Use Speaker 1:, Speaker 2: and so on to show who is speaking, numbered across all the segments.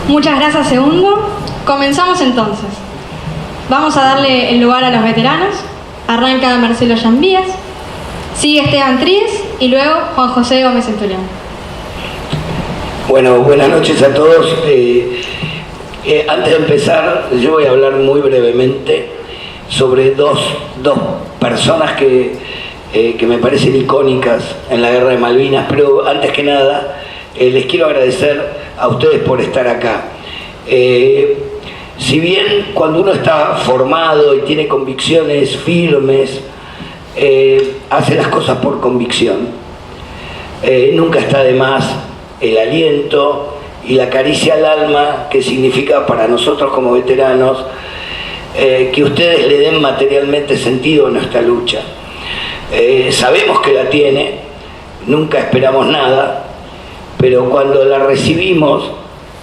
Speaker 1: Muchas gracias, Segundo. Comenzamos entonces. Vamos a darle el lugar a los veteranos. Arranca Marcelo Llambías, sigue Esteban Tríez y luego Juan José Gómez Centurión.
Speaker 2: Bueno, buenas noches a todos. Antes de empezar, yo voy a hablar muy brevemente sobre dos personas que me parecen icónicas en la Guerra de Malvinas, pero antes que nada les quiero agradecer a ustedes por estar acá. Si bien cuando uno está formado y tiene convicciones firmes, hace las cosas por convicción, nunca está de más el aliento y la caricia al alma que significa para nosotros como veteranos que ustedes le den materialmente sentido a nuestra lucha. Sabemos que la tiene, nunca esperamos nada, pero cuando la recibimos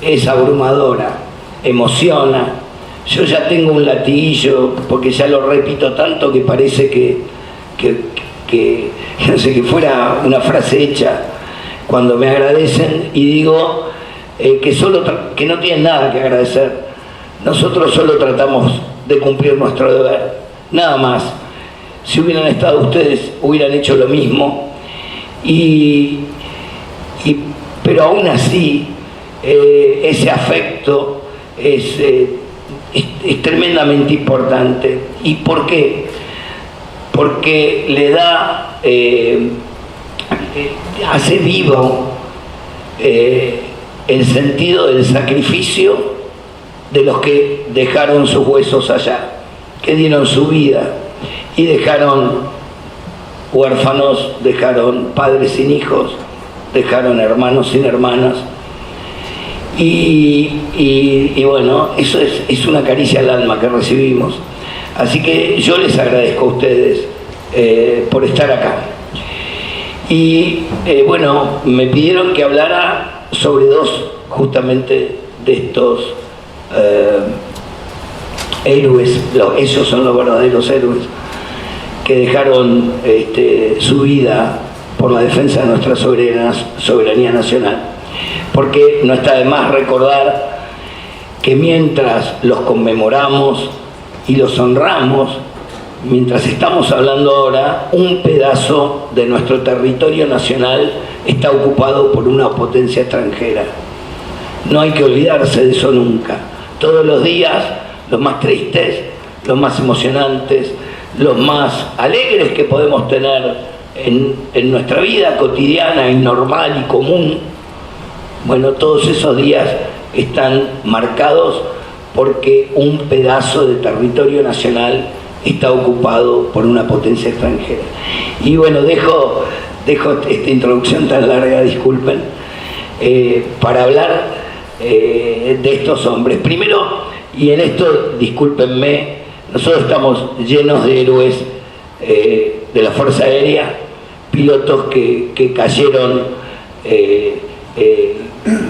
Speaker 2: es abrumadora, emociona. Yo ya tengo un latiguillo porque ya lo repito tanto que parece que no sé, que fuera una frase hecha cuando me agradecen, y digo que no tienen nada que agradecer. Nosotros solo tratamos de cumplir nuestro deber, nada más. Si hubieran estado ustedes, hubieran hecho lo mismo, pero aún así ese afecto es tremendamente importante. ¿Y por qué? Porque le da, hace vivo el sentido del sacrificio de los que dejaron sus huesos allá, que dieron su vida y dejaron huérfanos, dejaron padres sin hijos, dejaron hermanos sin hermanas. Y bueno, eso es una caricia al alma que recibimos. Así que yo les agradezco a ustedes por estar acá. Y bueno, me pidieron que hablara sobre dos justamente de estos héroes. Esos son los verdaderos héroes que dejaron su vida por la defensa de nuestra soberanía nacional. Porque no está de más recordar que mientras los conmemoramos y los honramos, mientras estamos hablando ahora, un pedazo de nuestro territorio nacional está ocupado por una potencia extranjera. No hay que olvidarse de eso nunca. Todos los días, los más tristes, los más emocionantes, los más alegres que podemos tener en nuestra vida cotidiana y normal y común, bueno, todos esos días están marcados porque un pedazo de territorio nacional está ocupado por una potencia extranjera. Y bueno, dejo esta introducción tan larga, disculpen, para hablar de estos hombres. Primero, y en esto, discúlpenme, nosotros estamos llenos de héroes de la Fuerza Aérea, pilotos que cayeron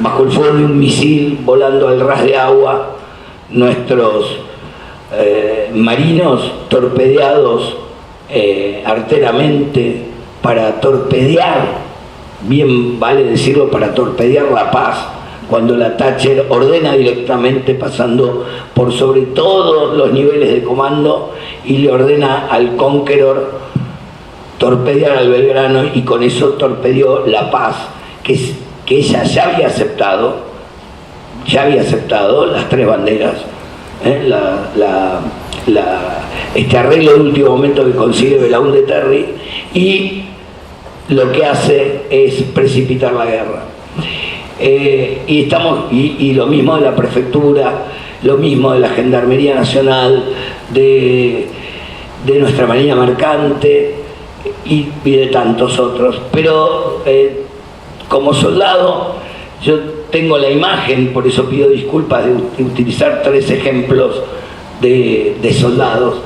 Speaker 2: bajo el fuego de un misil volando al ras de agua, nuestros marinos torpedeados arteramente para torpedear, bien vale decirlo, para torpedear la paz, cuando la Thatcher ordena directamente, pasando por sobre todos los niveles de comando, y le ordena al Conqueror torpedear al Belgrano, y con eso torpedeó la paz que ella ya había aceptado las tres banderas, este arreglo de último momento que consigue Belaúnde Terry, y lo que hace es precipitar la guerra. Y lo mismo de la prefectura, lo mismo de la Gendarmería Nacional, de nuestra Marina Mercante y de tantos otros. Pero como soldado, yo tengo la imagen, por eso pido disculpas de utilizar 3 ejemplos de soldados,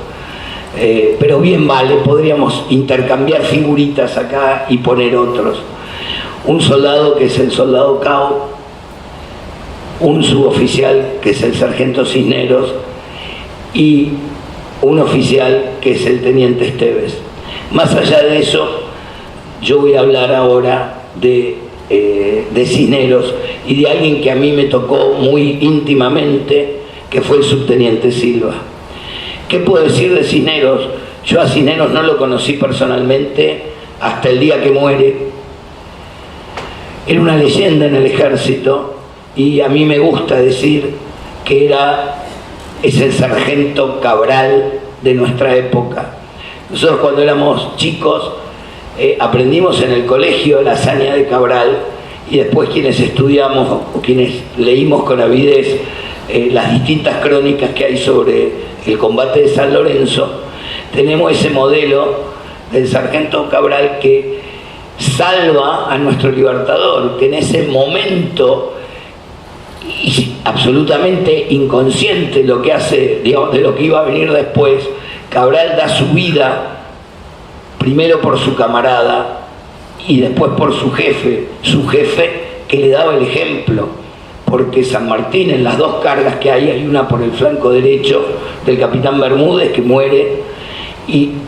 Speaker 2: pero bien vale, podríamos intercambiar figuritas acá y poner otros. Un soldado que es el soldado Cao, un suboficial que es el sargento Cisneros y un oficial que es el teniente Esteves. Más allá de eso, yo voy a hablar ahora de Cisneros, y de alguien que a mí me tocó muy íntimamente, que fue el subteniente Silva. ¿Qué puedo decir de Cisneros? Yo a Cisneros no lo conocí personalmente hasta el día que muere. Era una leyenda en el ejército y a mí me gusta decir que es el sargento Cabral de nuestra época. Nosotros cuando éramos chicos aprendimos en el colegio la hazaña de Cabral, y después quienes estudiamos o quienes leímos con avidez las distintas crónicas que hay sobre el combate de San Lorenzo, tenemos ese modelo del sargento Cabral que salva a nuestro libertador, que en ese momento absolutamente inconsciente lo que hace, digamos, de lo que iba a venir después, Cabral da su vida primero por su camarada y después por su jefe que le daba el ejemplo, porque San Martín, en las dos cargas que hay una por el flanco derecho del capitán Bermúdez, que muere,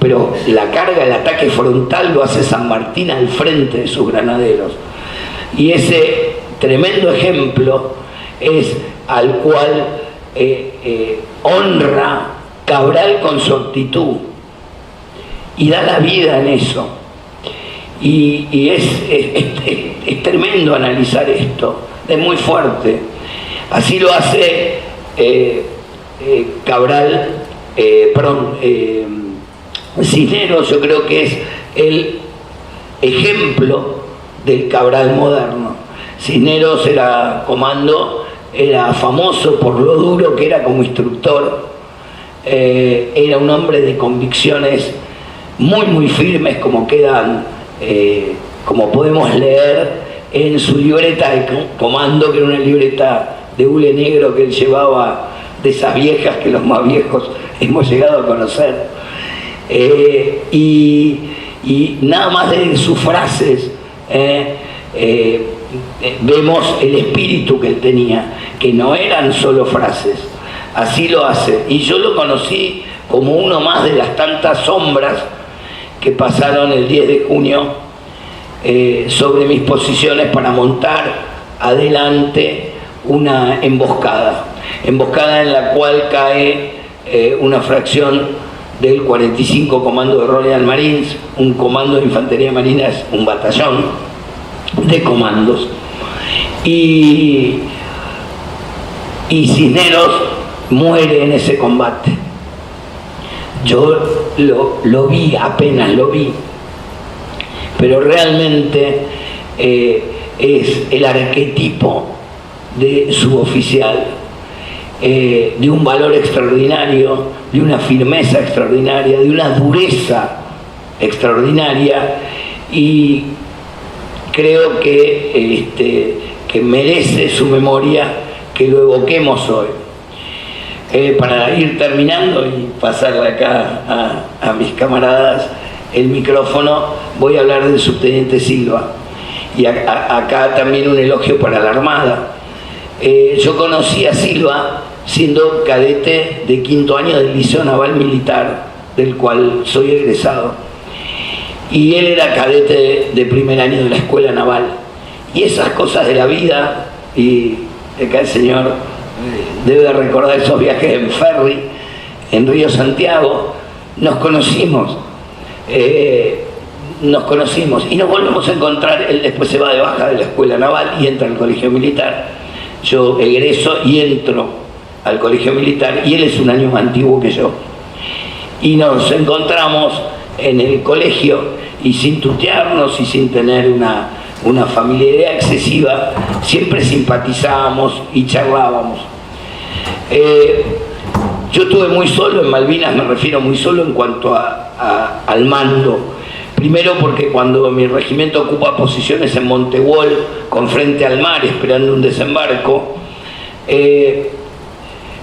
Speaker 2: pero la carga, el ataque frontal lo hace San Martín al frente de sus granaderos, y ese tremendo ejemplo es al cual honra Cabral con su actitud y da la vida en eso. Y es tremendo analizar esto, es muy fuerte. Así lo hace Cisneros. Yo creo que es el ejemplo del Cabral moderno. Cisneros era comando, era famoso por lo duro que era como instructor, era un hombre de convicciones muy muy firmes, como quedan como podemos leer en su libreta de comando, que era una libreta de hule negro que él llevaba, de esas viejas que los más viejos hemos llegado a conocer, y nada más de sus frases vemos el espíritu que él tenía, que no eran solo frases. Así lo hace, y yo lo conocí como uno más de las tantas sombras que pasaron el 10 de junio sobre mis posiciones para montar adelante una emboscada en la cual cae una fracción del 45 Comando de Royal Marines. Un comando de infantería marina es un batallón de comandos, y Cisneros muere en ese combate. Yo lo vi, apenas lo vi, pero realmente es el arquetipo de suboficial, de un valor extraordinario, de una firmeza extraordinaria, de una dureza extraordinaria, y creo que merece su memoria que lo evoquemos hoy. Para ir terminando y pasarle acá a mis camaradas el micrófono, voy a hablar del subteniente Silva, y acá también un elogio para la Armada. Yo conocí a Silva siendo cadete de 5º año del Liceo Naval Militar, del cual soy egresado, y él era cadete de primer año de la Escuela Naval, y esas cosas de la vida, y acá el señor debe recordar esos viajes en ferry en Río Santiago. Nos conocimos y nos volvemos a encontrar. Él después se va de baja de la Escuela Naval y entra al Colegio Militar. Yo egreso y entro al Colegio Militar, y él es un año más antiguo que yo, y nos encontramos en el colegio, y sin tutearnos y sin tener una familiaridad excesiva, siempre simpatizábamos y charlábamos. Yo estuve muy solo en Malvinas, me refiero muy solo en cuanto al mando. Primero porque cuando mi regimiento ocupa posiciones en Montebuol, con frente al mar, esperando un desembarco,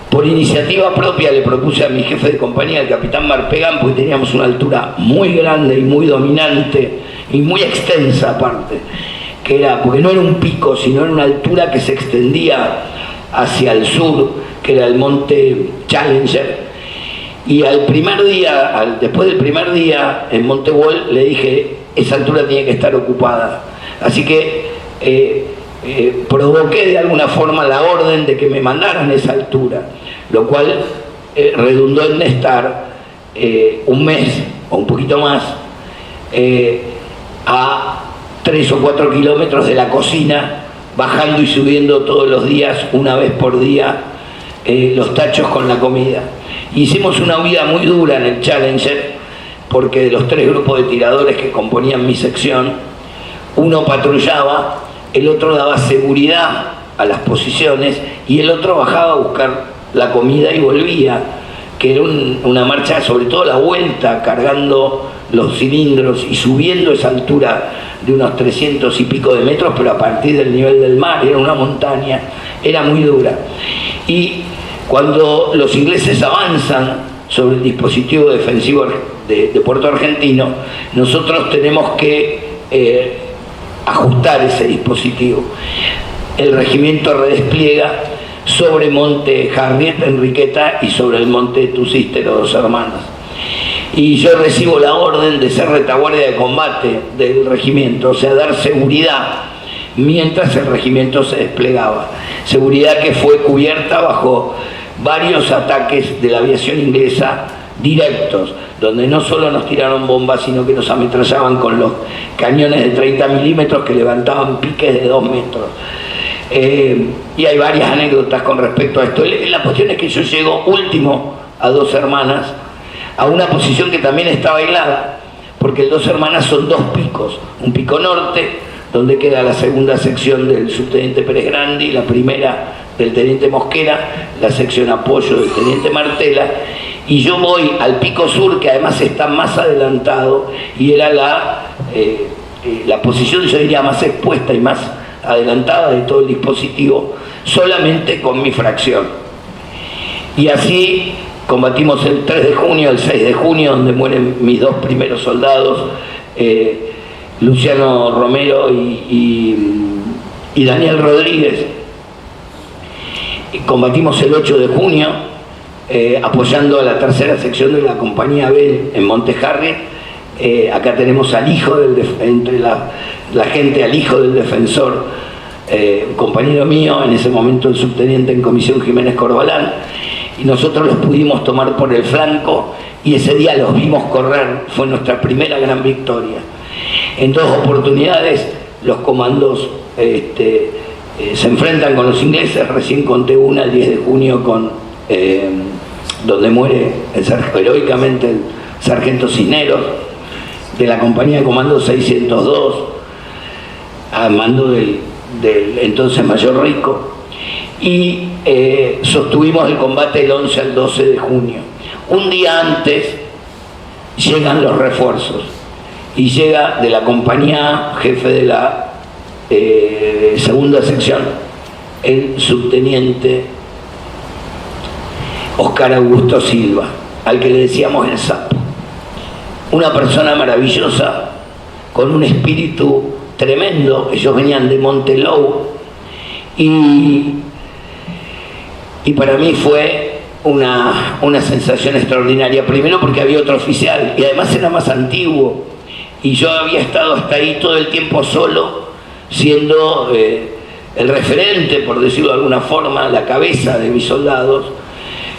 Speaker 2: por iniciativa propia le propuse a mi jefe de compañía, el capitán Marpegán, porque teníamos una altura muy grande y muy dominante y muy extensa aparte, que era, porque no era un pico, sino era una altura que se extendía hacia el sur, que era el monte Challenger. Y después del primer día en Montebuol, le dije, esa altura tiene que estar ocupada. Así que provoqué de alguna forma la orden de que me mandaran a esa altura, lo cual redundó en estar un mes o un poquito más a 3 o 4 kilómetros de la cocina, bajando y subiendo todos los días, una vez por día, los tachos con la comida. Hicimos una huida muy dura en el Challenger, porque de los 3 grupos de tiradores que componían mi sección, uno patrullaba, el otro daba seguridad a las posiciones y el otro bajaba a buscar la comida y volvía, que era una marcha, sobre todo la vuelta, cargando los cilindros y subiendo esa altura de unos 300 y pico de metros, pero a partir del nivel del mar, era una montaña, era muy dura. Y cuando los ingleses avanzan sobre el dispositivo defensivo de Puerto Argentino, nosotros tenemos que ajustar ese dispositivo. El regimiento redespliega sobre Monte Harriet, Enriqueta, y sobre el Monte Tusístero, Dos Hermanas. Y yo recibo la orden de ser retaguardia de combate del regimiento, o sea, dar seguridad mientras el regimiento se desplegaba. Seguridad que fue cubierta bajo varios ataques de la aviación inglesa directos, donde no solo nos tiraron bombas, sino que nos ametrallaban con los cañones de 30 milímetros que levantaban piques de 2 metros. Y hay varias anécdotas con respecto a esto. La cuestión es que yo llego último a Dos Hermanas, a una posición que también estaba aislada, porque el Dos Hermanas son 2 picos, un pico norte, donde queda la segunda sección del subteniente Pérez Grandi, la primera del teniente Mosquera, la sección apoyo del teniente Martela, y yo voy al pico sur, que además está más adelantado, y era la posición, yo diría, más expuesta y más adelantada de todo el dispositivo, solamente con mi fracción. Y así combatimos el 3 de junio, el 6 de junio, donde mueren mis 2 primeros soldados, Luciano Romero y Daniel Rodríguez. Y combatimos el 8 de junio, apoyando a la tercera sección de la compañía B en Monte Harriet. Acá tenemos al hijo entre la gente, al hijo del defensor, un compañero mío, en ese momento el subteniente en comisión Jiménez Corbalán, y nosotros los pudimos tomar por el flanco y ese día los vimos correr. Fue nuestra primera gran victoria. En 2 oportunidades los comandos se enfrentan con los ingleses. Recién conté una el 10 de junio donde muere heroicamente el sargento Cisneros, de la compañía de comando 602, a mando del entonces mayor Rico, y sostuvimos el combate del 11 al 12 de junio. Un día antes llegan los refuerzos y llega de la compañía jefe de la segunda sección el subteniente Oscar Augusto Silva, al que le decíamos el Sapo. Una persona maravillosa, con un espíritu tremendo. Ellos venían de Montelou y para mí fue una sensación extraordinaria. Primero porque había otro oficial y además era más antiguo, y yo había estado hasta ahí todo el tiempo solo, siendo el referente, por decirlo de alguna forma, la cabeza de mis soldados.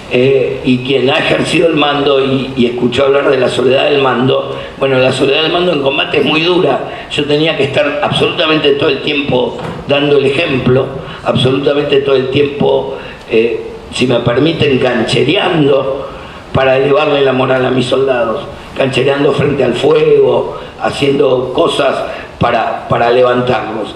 Speaker 2: Y quien ha ejercido el mando y escuchó hablar de la soledad del mando. Bueno, la soledad del mando en combate es muy dura. Yo tenía que estar absolutamente todo el tiempo dando el ejemplo, absolutamente todo el tiempo, si me permiten, canchereando para elevarle la moral a mis soldados, canchereando frente al fuego, haciendo cosas para levantarlos.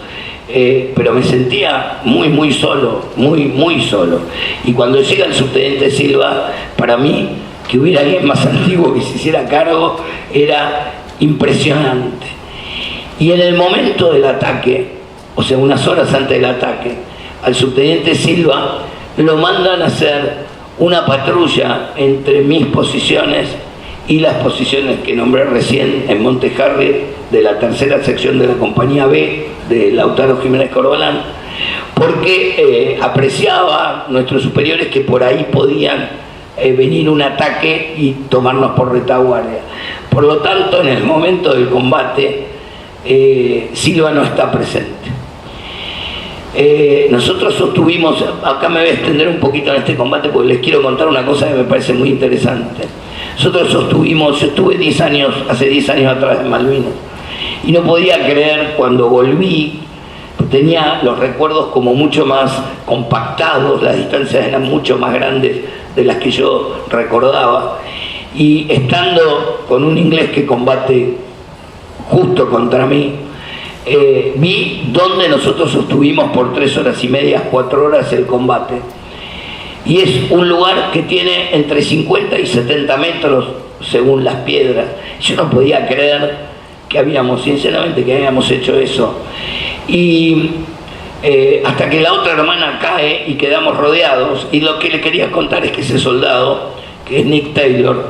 Speaker 2: Pero me sentía muy solo, muy solo. Y cuando llega el subteniente Silva, para mí, que hubiera alguien más antiguo que se hiciera cargo, era impresionante. Y en el momento del ataque, o sea, unas horas antes del ataque, al subteniente Silva lo mandan a hacer una patrulla entre mis posiciones y las posiciones que nombré recién en Monte Harriet, de la tercera sección de la compañía B de Lautaro Jiménez Corbalán, porque apreciaba nuestros superiores que por ahí podían venir un ataque y tomarnos por retaguardia. Por lo tanto, en el momento del combate, Silva no está presente. Nosotros sostuvimos, acá me voy a extender un poquito en este combate porque les quiero contar una cosa que me parece muy interesante. Nosotros sostuvimos, yo estuve 10 años, hace 10 años atrás en Malvinas, y no podía creer cuando volví, tenía los recuerdos como mucho más compactados, las distancias eran mucho más grandes de las que yo recordaba, y estando con un inglés que combate justo contra mí, vi donde nosotros sostuvimos por 3 horas y media, 4 horas el combate, y es un lugar que tiene entre 50 y 70 metros según las piedras. Yo no podía creer que habíamos, sinceramente, que habíamos hecho eso, y hasta que la otra hermana cae y quedamos rodeados. Y lo que le quería contar es que ese soldado, que es Nick Taylor,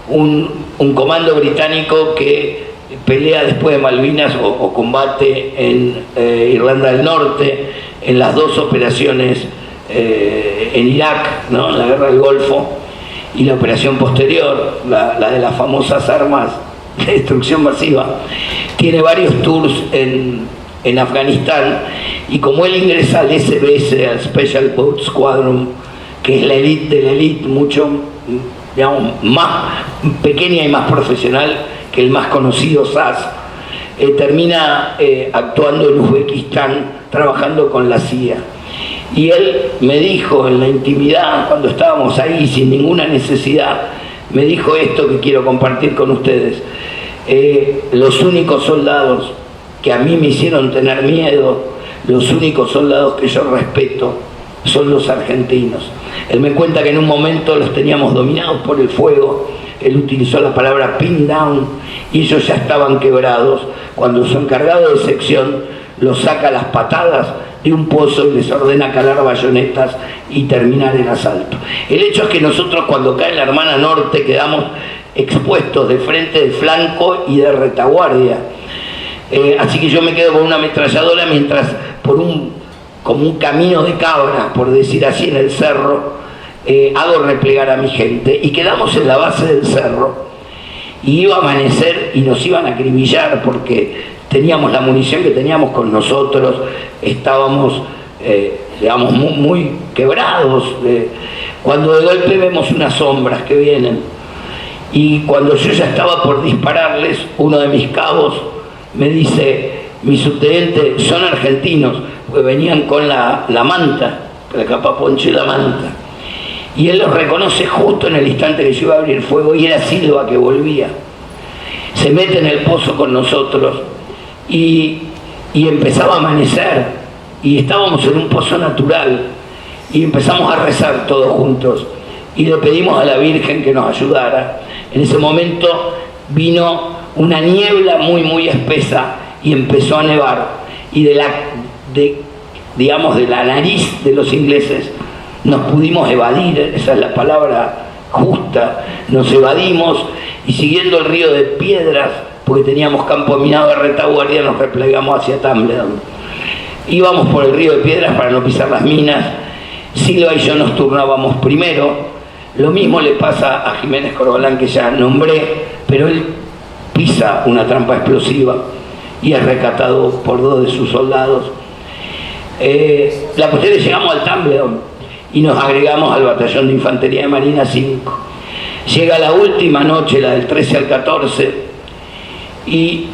Speaker 2: un comando británico que pelea después de Malvinas o combate en Irlanda del Norte, en las 2 operaciones en Irak, ¿no?, en la guerra del Golfo, y la operación posterior, la de las famosas armas de destrucción masiva. Tiene varios tours en Afganistán, y como él ingresa al SBS, al Special Boat Squadron, que es la élite de la élite, mucho, digamos, más pequeña y más profesional que el más conocido SAS, termina actuando en Uzbekistán, trabajando con la CIA. Y él me dijo en la intimidad, cuando estábamos ahí sin ninguna necesidad, me dijo esto que quiero compartir con ustedes. Los únicos soldados que a mí me hicieron tener miedo, los únicos soldados que yo respeto, son los argentinos. Él me cuenta que en un momento los teníamos dominados por el fuego. Él utilizó la palabra pin down, y ellos ya estaban quebrados cuando su encargado de sección los saca a las patadas de un pozo y les ordena calar bayonetas y terminar el asalto. El hecho es que nosotros, cuando cae la hermana norte, quedamos expuestos de frente, de flanco y de retaguardia. Así que yo me quedo con una ametralladora mientras como un camino de cabra, por decir así, en el cerro, hago replegar a mi gente, y quedamos en la base del cerro, y iba a amanecer y nos iban a acribillar porque teníamos la munición que teníamos con nosotros, estábamos digamos muy quebrados, cuando de golpe vemos unas sombras que vienen, y cuando yo ya estaba por dispararles, uno de mis cabos me dice: mi subteniente, son argentinos, porque venían con la manta, la capa poncho y la manta. Y él los reconoce justo en el instante que yo iba a abrir fuego, y era Silva que volvía. Se mete en el pozo con nosotros, y empezaba a amanecer, y estábamos en un pozo natural, y empezamos a rezar todos juntos, y le pedimos a la Virgen que nos ayudara. En ese momento vino una niebla muy espesa, y empezó a nevar, y de la nariz de los ingleses nos pudimos evadir, esa es la palabra justa, nos evadimos, y siguiendo el río de piedras, porque teníamos campo minado de retaguardia, nos replegamos hacia Tumbledown. Íbamos por el río de piedras para no pisar las minas. Silva y yo nos turnábamos primero. Lo mismo le pasa a Jiménez Corbalán, que ya nombré, pero él pisa una trampa explosiva y es rescatado por 2 de sus soldados. La cuestión es que llegamos al Tumbledown y nos agregamos al batallón de infantería de Marina 5. Llega la última noche, la del 13 al 14, y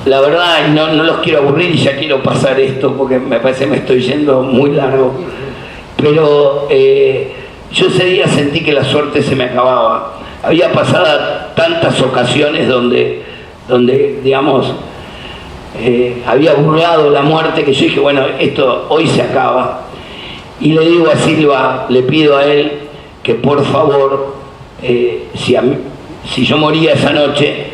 Speaker 2: la verdad, no los quiero aburrir y ya quiero pasar esto porque me parece que me estoy yendo muy largo, pero yo ese día sentí que la suerte se me acababa. Había pasado tantas ocasiones donde digamos, había burlado la muerte, que yo dije, bueno, esto hoy se acaba. Y le digo a Silva, le pido a él que por favor, si yo moría esa noche,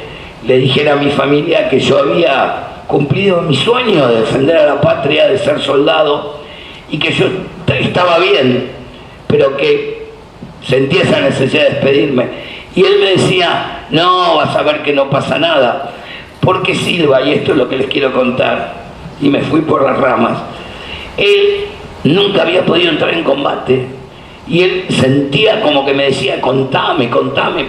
Speaker 2: le dijera a mi familia que yo había cumplido mi sueño de defender a la patria, de ser soldado, y que yo estaba bien, pero que sentía esa necesidad de despedirme. Y él me decía: no, vas a ver que no pasa nada, porque Silva, y esto es lo que les quiero contar, y me fui por las ramas, él nunca había podido entrar en combate, y él sentía como que me decía: contame,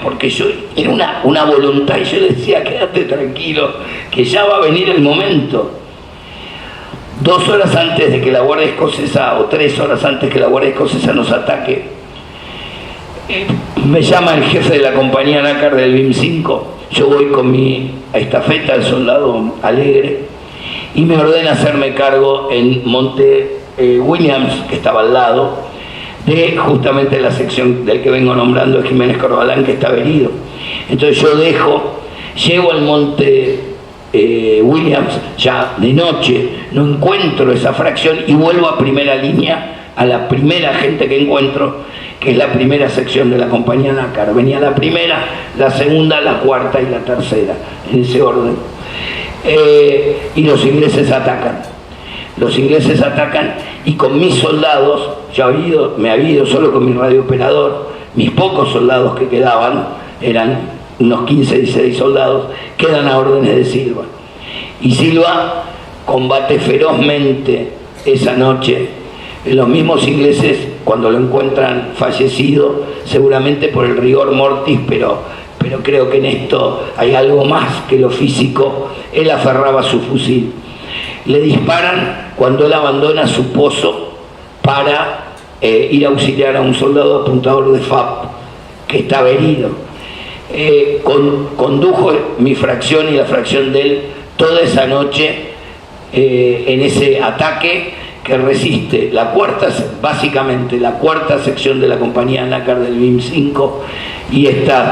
Speaker 2: porque yo era una voluntad, y yo le decía: quédate tranquilo, que ya va a venir el momento. 2 horas antes de que la Guardia Escocesa, o 3 horas antes que la Guardia Escocesa nos ataque, me llama el jefe de la compañía nácar del BIM 5. Yo voy con mi estafeta, el soldado Alegre, y me ordena hacerme cargo en Monte Williams, que estaba al lado, de justamente la sección del que vengo nombrando, de Jiménez Corbalán, que estaba herido. Entonces yo llego al Monte Williams ya de noche, no encuentro esa fracción y vuelvo a primera línea, a la primera gente que encuentro, que es la primera sección de la compañía nácar. Venía la primera, la segunda, la cuarta y la tercera, en ese orden. Y los ingleses atacan. Los ingleses atacan y con mis soldados, me había ido solo con mi radiooperador, mis pocos soldados que quedaban, eran unos 15, 16 soldados, quedan a órdenes de Silva. Y Silva combate ferozmente esa noche. Los mismos ingleses, cuando lo encuentran fallecido, seguramente por el rigor mortis, pero creo que en esto hay algo más que lo físico, él aferraba su fusil. Le disparan cuando él abandona su pozo para ir a auxiliar a un soldado apuntador de FAP que estaba herido. Condujo mi fracción y la fracción de él toda esa noche en ese ataque que resiste básicamente la cuarta sección de la compañía nácar del BIM 5 y estas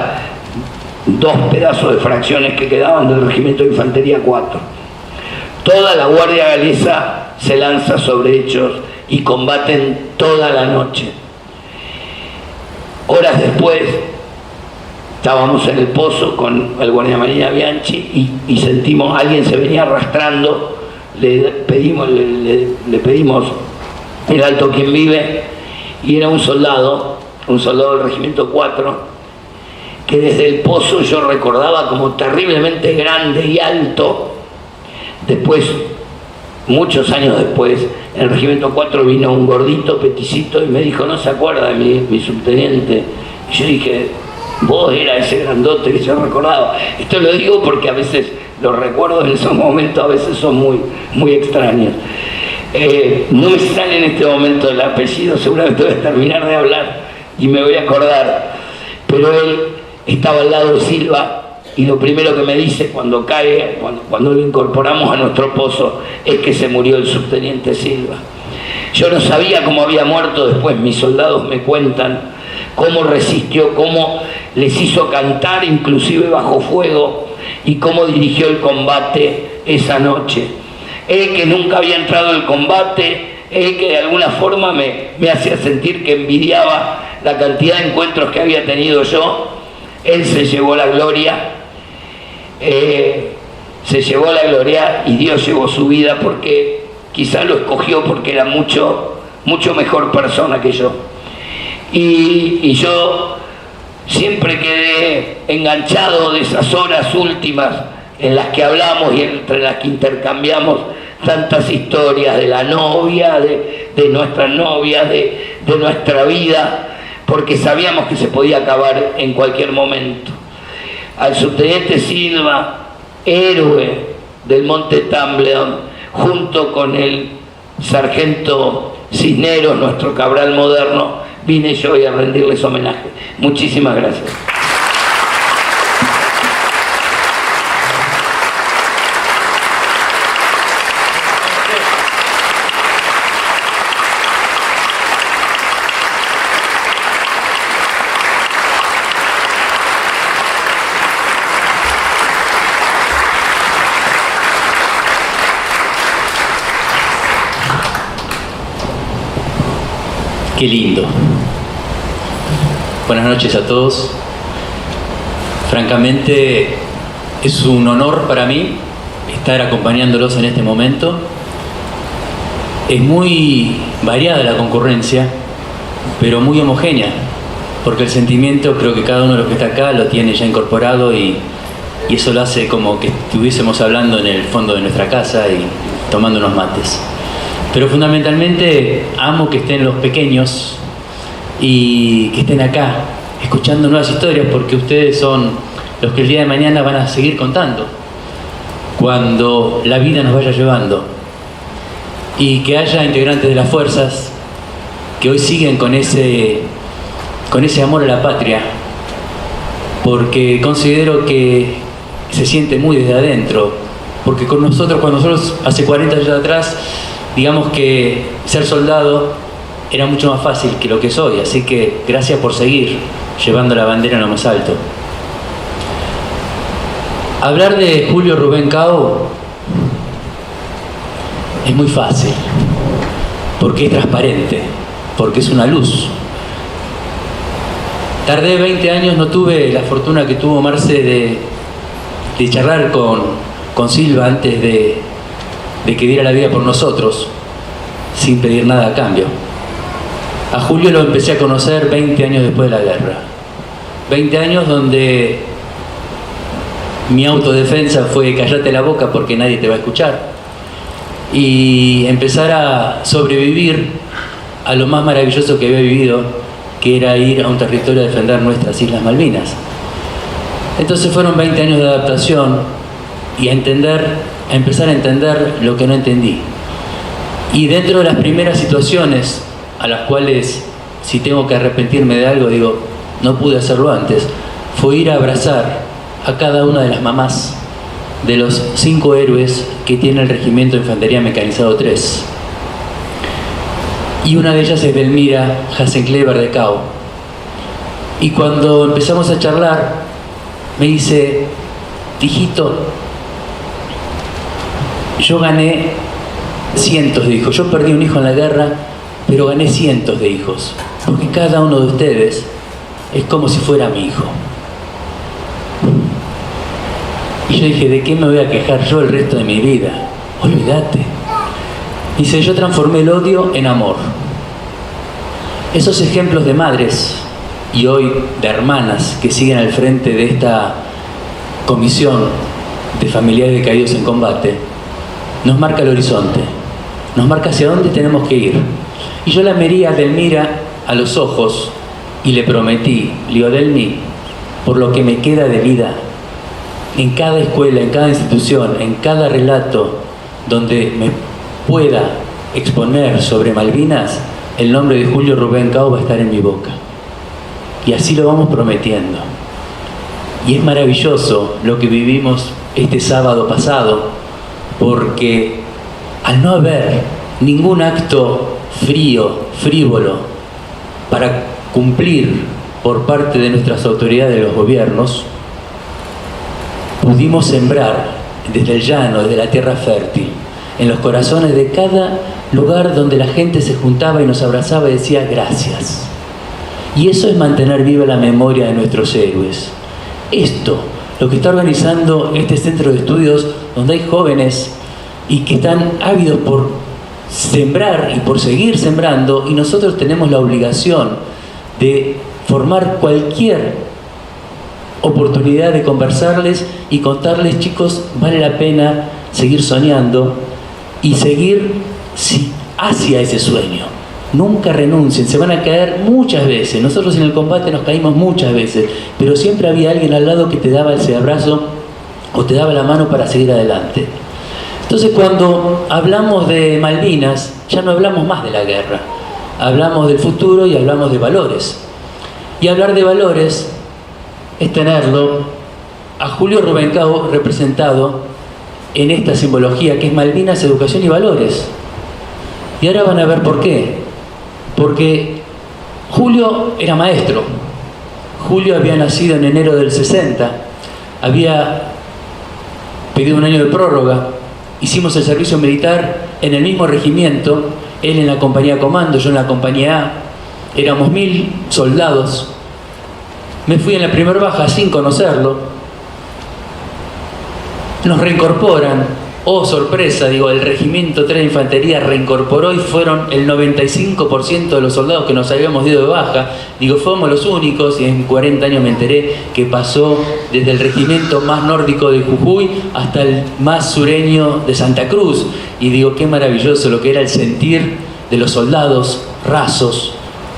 Speaker 2: 2 pedazos de fracciones que quedaban del regimiento de infantería 4. Toda la guardia galesa se lanza sobre ellos y combaten toda la noche. Horas después estábamos en el pozo con el guardiamarina Bianchi y sentimos alguien se venía arrastrando. Le pedimos el alto quien vive, y era un soldado del regimiento 4, que desde el pozo yo recordaba como terriblemente grande y alto. Después, muchos años después, en el regimiento 4 vino un gordito, peticito, y me dijo, ¿no se acuerda de mi subteniente? Y yo dije, vos era ese grandote que yo recordaba. Esto lo digo porque a veces los recuerdos en esos momentos a veces son muy extraños. No me sale en este momento el apellido, seguramente voy a terminar de hablar y me voy a acordar, pero él estaba al lado de Silva y lo primero que me dice cuando cuando lo incorporamos a nuestro pozo, es que se murió el subteniente Silva. Yo no sabía cómo había muerto, después mis soldados me cuentan cómo resistió, cómo les hizo cantar inclusive bajo fuego, y cómo dirigió el combate esa noche. Él que nunca había entrado en el combate, él que de alguna forma me hacía sentir que envidiaba la cantidad de encuentros que había tenido yo, él se llevó la gloria, y Dios llevó su vida porque quizá lo escogió porque era mucho mejor persona que yo. Y yo siempre quedé enganchado de esas horas últimas en las que hablamos y entre las que intercambiamos tantas historias de la novia, de nuestras novias, de nuestra vida, porque sabíamos que se podía acabar en cualquier momento. Al subteniente Silva, héroe del Monte Tambleton, junto con el sargento Cisneros, nuestro Cabral moderno, vine yo a rendirles homenaje. Muchísimas gracias.
Speaker 3: Qué lindo. Buenas noches a todos. Francamente, es un honor para mí estar acompañándolos en este momento. Es muy variada la concurrencia, pero muy homogénea, porque el sentimiento creo que cada uno de los que está acá lo tiene ya incorporado y eso lo hace como que estuviésemos hablando en el fondo de nuestra casa y tomando unos mates. Pero fundamentalmente amo que estén los pequeños y que estén acá escuchando nuevas historias, porque ustedes son los que el día de mañana van a seguir contando cuando la vida nos vaya llevando. y que haya integrantes de las fuerzas que hoy siguen con ese amor a la patria, porque considero que se siente muy desde adentro, porque cuando nosotros hace 40 años atrás, digamos que ser soldado era mucho más fácil que lo que es hoy, así que gracias por seguir llevando la bandera en lo más alto. Hablar de Julio Rubén Cao es muy fácil, porque es transparente, porque es una luz. Tardé 20 años, no tuve la fortuna que tuvo Marce de charlar con Silva antes de que diera la vida por nosotros, sin pedir nada a cambio. A Julio lo empecé a conocer 20 años después de la guerra. 20 años donde mi autodefensa fue cállate la boca porque nadie te va a escuchar. Y empezar a sobrevivir a lo más maravilloso que había vivido, que era ir a un territorio a defender nuestras Islas Malvinas. Entonces fueron 20 años de adaptación y a empezar a entender lo que no entendí. Y dentro de las primeras situaciones a las cuales, si tengo que arrepentirme de algo, digo, no pude hacerlo antes, fue ir a abrazar a cada una de las mamás de los 5 héroes que tiene el Regimiento de Infantería Mecanizado 3. Y una de ellas es Delmira Hasenclever de Cao. Y cuando empezamos a charlar, me dice, hijito, yo gané cientos de hijos. Yo perdí un hijo en la guerra, pero gané cientos de hijos. Porque cada uno de ustedes es como si fuera mi hijo. Y yo dije, ¿de qué me voy a quejar yo el resto de mi vida? Olvídate. Dice, yo transformé el odio en amor. Esos ejemplos de madres y hoy de hermanas que siguen al frente de esta comisión de familiares de caídos en combate, nos marca el horizonte, nos marca hacia dónde tenemos que ir. Y yo la miré a Delmira a los ojos y le prometí, le digo, Delmi, por lo que me queda de vida, en cada escuela, en cada institución, en cada relato donde me pueda exponer sobre Malvinas, el nombre de Julio Rubén Cao va a estar en mi boca. Y así lo vamos prometiendo. Y es maravilloso lo que vivimos este sábado pasado, porque al no haber ningún acto frívolo, para cumplir por parte de nuestras autoridades de los gobiernos, pudimos sembrar desde el llano, desde la tierra fértil, en los corazones de cada lugar donde la gente se juntaba y nos abrazaba y decía gracias. Y eso es mantener viva la memoria de nuestros héroes. Esto, lo que está organizando este centro de estudios, donde hay jóvenes y que están ávidos por sembrar y por seguir sembrando, y nosotros tenemos la obligación de formar cualquier oportunidad de conversarles y contarles, chicos, vale la pena seguir soñando y seguir hacia ese sueño. Nunca renuncien, se van a caer muchas veces. Nosotros en el combate nos caímos muchas veces, pero siempre había alguien al lado que te daba ese abrazo o te daba la mano para seguir adelante. Entonces, cuando hablamos de Malvinas, ya no hablamos más de la guerra. Hablamos del futuro y hablamos de valores. Y hablar de valores es tenerlo a Julio Rubén Cao representado en esta simbología que es Malvinas, educación y valores. Y ahora van a ver por qué. Porque Julio era maestro. Julio había nacido en enero del 60, había pedido un año de prórroga, hicimos el servicio militar en el mismo regimiento, él en la compañía comando, yo en la compañía A, éramos 1000 soldados. Me fui en la primera baja sin conocerlo, nos reincorporan. Oh, sorpresa, digo, el Regimiento 3 de Infantería reincorporó y fueron el 95% de los soldados que nos habíamos ido de baja. Digo, fuimos los únicos y en 40 años me enteré que pasó desde el regimiento más nórdico de Jujuy hasta el más sureño de Santa Cruz. Y digo, qué maravilloso lo que era el sentir de los soldados rasos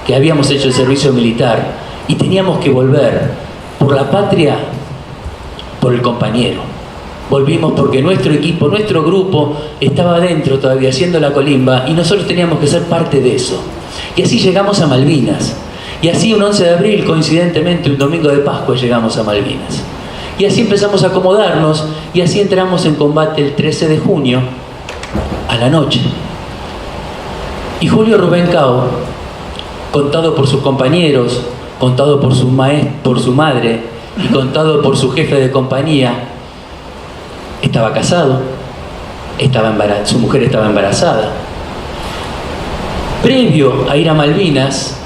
Speaker 3: que habíamos hecho el servicio militar y teníamos que volver por la patria, por el compañero. volvimos porque nuestro equipo, nuestro grupo estaba adentro todavía haciendo la colimba y nosotros teníamos que ser parte de eso. Y así llegamos a Malvinas. Y así un 11 de abril, coincidentemente un domingo de Pascua, llegamos a Malvinas. Y así empezamos a acomodarnos y así entramos en combate el 13 de junio a la noche. Y Julio Rubén Cao, contado por sus compañeros, contado por su madre y contado por su jefe de compañía, estaba casado, su mujer estaba embarazada. Previo a ir a Malvinas,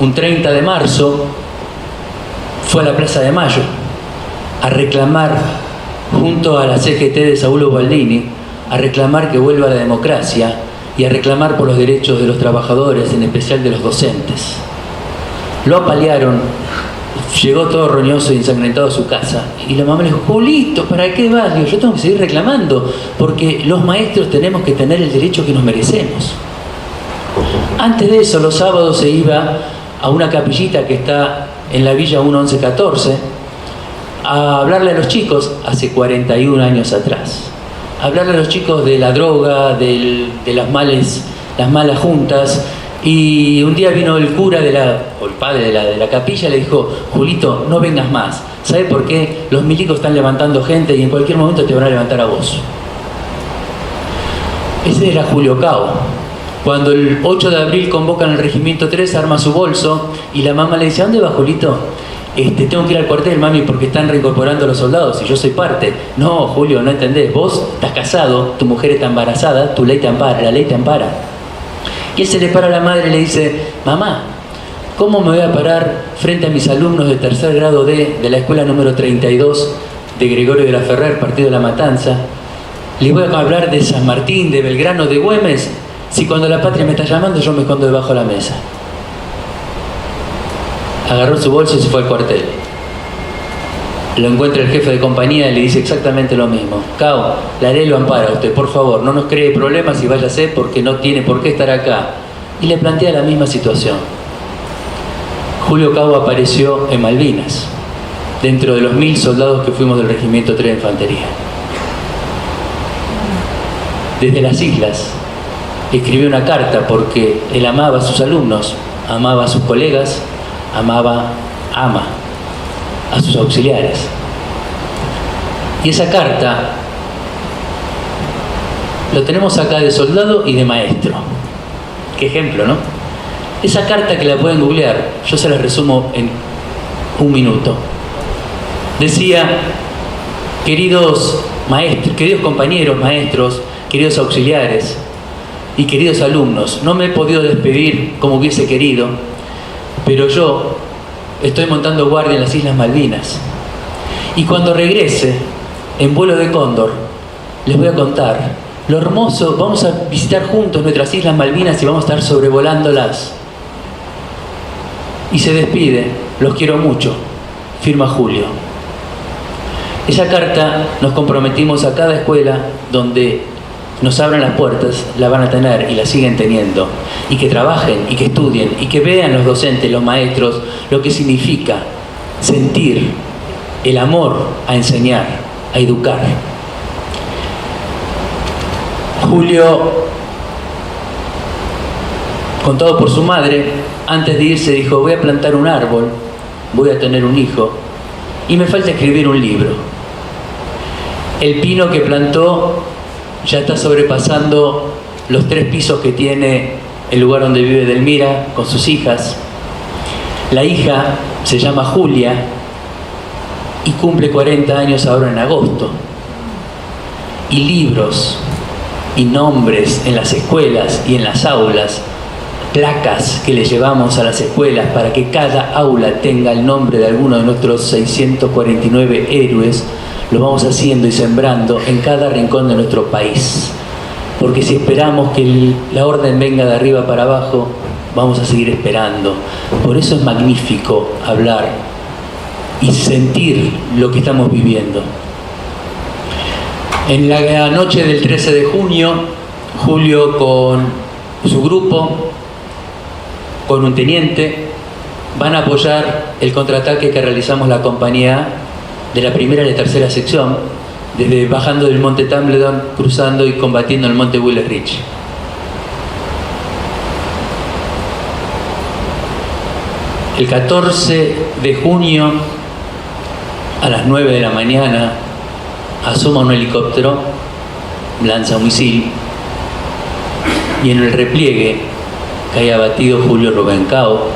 Speaker 3: un 30 de marzo, fue a la Plaza de Mayo a reclamar, junto a la CGT de Saúl Ubaldini, a reclamar que vuelva la democracia y a reclamar por los derechos de los trabajadores, en especial de los docentes. Lo apalearon, llegó todo roñoso y ensangrentado a su casa y la mamá le dijo: Julito, ¿para qué vas? Digo, yo tengo que seguir reclamando porque los maestros tenemos que tener el derecho que nos merecemos. Antes de eso, los sábados se iba a una capillita que está en la Villa 1114 a hablarle a los chicos, hace 41 años atrás, a hablarle a los chicos de la droga, de las malas juntas. Y un día vino el cura o el padre de la capilla y le dijo: Julito, no vengas más. ¿Sabe por qué? Los milicos están levantando gente y en cualquier momento te van a levantar a vos. Ese era Julio Cao. Cuando el 8 de abril convocan al Regimiento 3, arma su bolso y la mamá le dice: ¿a dónde va, Julito? Tengo que ir al cuartel, mami, porque están reincorporando a los soldados y yo soy parte. No, Julio, no entendés. Vos estás casado, tu mujer está embarazada, tu ley te ampara, la ley te ampara. Y él se le para a la madre y le dice: mamá, ¿cómo me voy a parar frente a mis alumnos de tercer grado D de la escuela número 32 de Gregorio de la Ferrer, partido de La Matanza? Les voy a hablar de San Martín, de Belgrano, de Güemes, si cuando la patria me está llamando yo me escondo debajo de la mesa. Agarró su bolso y se fue al cuartel. Lo encuentra el jefe de compañía y le dice exactamente lo mismo: Cao, la ley lo ampara a usted, por favor, no nos cree problemas y váyase porque no tiene por qué estar acá. Y le plantea la misma situación. Julio Cao apareció en Malvinas, dentro de los 1000 soldados que fuimos del Regimiento 3 de Infantería. Desde las islas escribió una carta porque él amaba a sus alumnos, amaba a sus colegas, ama a sus auxiliares. Y esa carta lo tenemos acá de soldado y de maestro. Qué ejemplo, ¿no? Esa carta, que la pueden googlear, yo se la resumo en un minuto. Decía: queridos maestros, queridos compañeros maestros, queridos auxiliares y queridos alumnos, no me he podido despedir como hubiese querido, pero yo estoy montando guardia en las Islas Malvinas. Y cuando regrese, en vuelo de cóndor, les voy a contar lo hermoso. Vamos a visitar juntos nuestras Islas Malvinas y vamos a estar sobrevolándolas. Y se despide: los quiero mucho, firma Julio. Esa carta nos comprometimos a cada escuela donde nos abran las puertas, la van a tener y la siguen teniendo. Y que trabajen y que estudien y que vean los docentes, los maestros, lo que significa sentir el amor a enseñar, a educar. Julio, contado por su madre, antes de irse dijo: voy a plantar un árbol, voy a tener un hijo y me falta escribir un libro. El pino que plantó ya está sobrepasando los 3 pisos que tiene el lugar donde vive Delmira con sus hijas. La hija se llama Julia y cumple 40 años ahora en agosto. Y libros y nombres en las escuelas y en las aulas, placas que le llevamos a las escuelas para que cada aula tenga el nombre de alguno de nuestros 649 héroes, lo vamos haciendo y sembrando en cada rincón de nuestro país. Porque si esperamos que la orden venga de arriba para abajo, vamos a seguir esperando. Por eso es magnífico hablar y sentir lo que estamos viviendo. En la noche del 13 de junio, Julio con su grupo, con un teniente, van a apoyar el contraataque que realizamos la compañía de la primera y la tercera sección desde bajando del monte Tumbledon, cruzando y combatiendo el monte Willis Ridge. El 14 de junio, a las 9 de la mañana, asoma un helicóptero, lanza un misil, y en el repliegue cae abatido Julio Rubencao,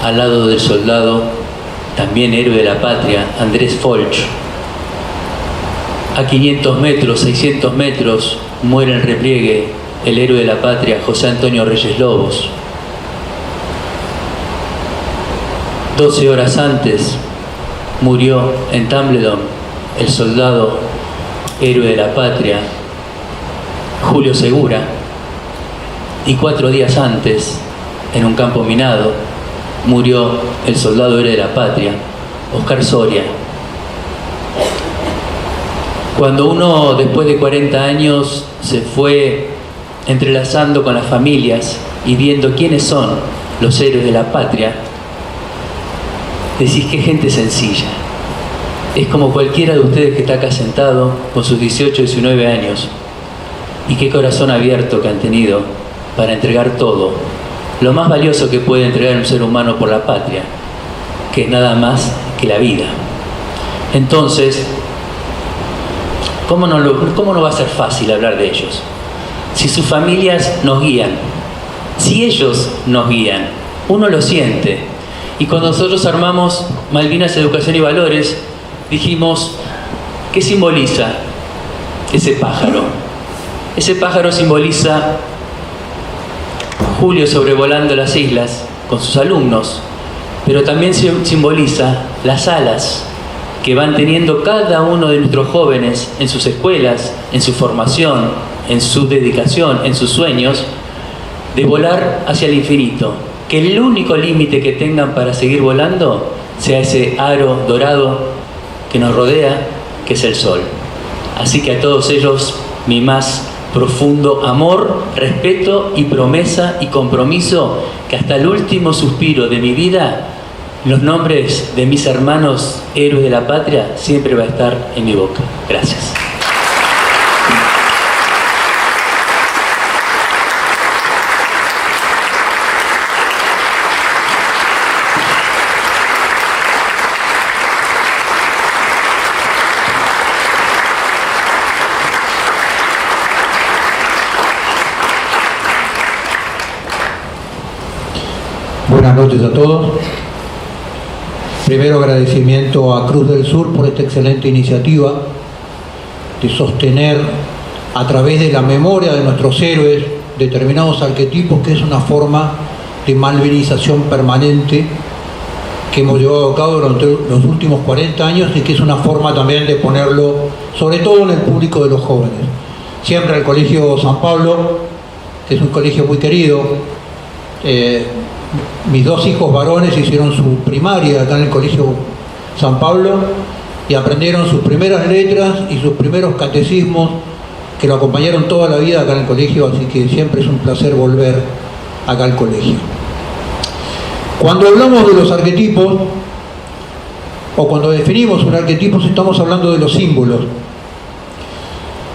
Speaker 3: al lado del soldado, también héroe de la patria, Andrés Folch. A 500 metros, 600 metros, muere en repliegue el héroe de la patria, José Antonio Reyes Lobos. 12 horas antes murió en Tumbledon el soldado héroe de la patria, Julio Segura. Y 4 días antes, en un campo minado, murió el soldado héroe de la patria, Oscar Soria. Cuando uno, después de 40 años, se fue entrelazando con las familias y viendo quiénes son los héroes de la patria, decís, qué gente sencilla. Es como cualquiera de ustedes que está acá sentado con sus 18, 19 años, y qué corazón abierto que han tenido para entregar todo, lo más valioso que puede entregar un ser humano por la patria, que es nada más que la vida. Entonces, ¿cómo no va a ser fácil hablar de ellos? Si sus familias nos guían, si ellos nos guían, uno lo siente. Y cuando nosotros armamos Malvinas Educación y Valores, dijimos, ¿qué simboliza ese pájaro? Ese pájaro simboliza Julio sobrevolando las islas con sus alumnos, pero también simboliza las alas que van teniendo cada uno de nuestros jóvenes en sus escuelas, en su formación, en su dedicación, en sus sueños, de volar hacia el infinito. Que el único límite que tengan para seguir volando sea ese aro dorado que nos rodea, que es el sol. Así que a todos ellos, mi más profundo amor, respeto y promesa y compromiso, que hasta el último suspiro de mi vida, los nombres de mis hermanos héroes de la patria siempre va a estar en mi boca. Gracias.
Speaker 4: Buenas noches a todos. Primero, agradecimiento a Cruz del Sur por esta excelente iniciativa de sostener a través de la memoria de nuestros héroes determinados arquetipos, que es una forma de malvinización permanente que hemos llevado a cabo durante los últimos 40 años y que es una forma también de ponerlo, sobre todo en el público de los jóvenes. Siempre al Colegio San Pablo, que es un colegio muy querido. Mis 2 hijos varones hicieron su primaria acá en el Colegio San Pablo y aprendieron sus primeras letras y sus primeros catecismos, que lo acompañaron toda la vida acá en el colegio, así que siempre es un placer volver acá al colegio. Cuando hablamos de los arquetipos, o cuando definimos un arquetipo, estamos hablando de los símbolos.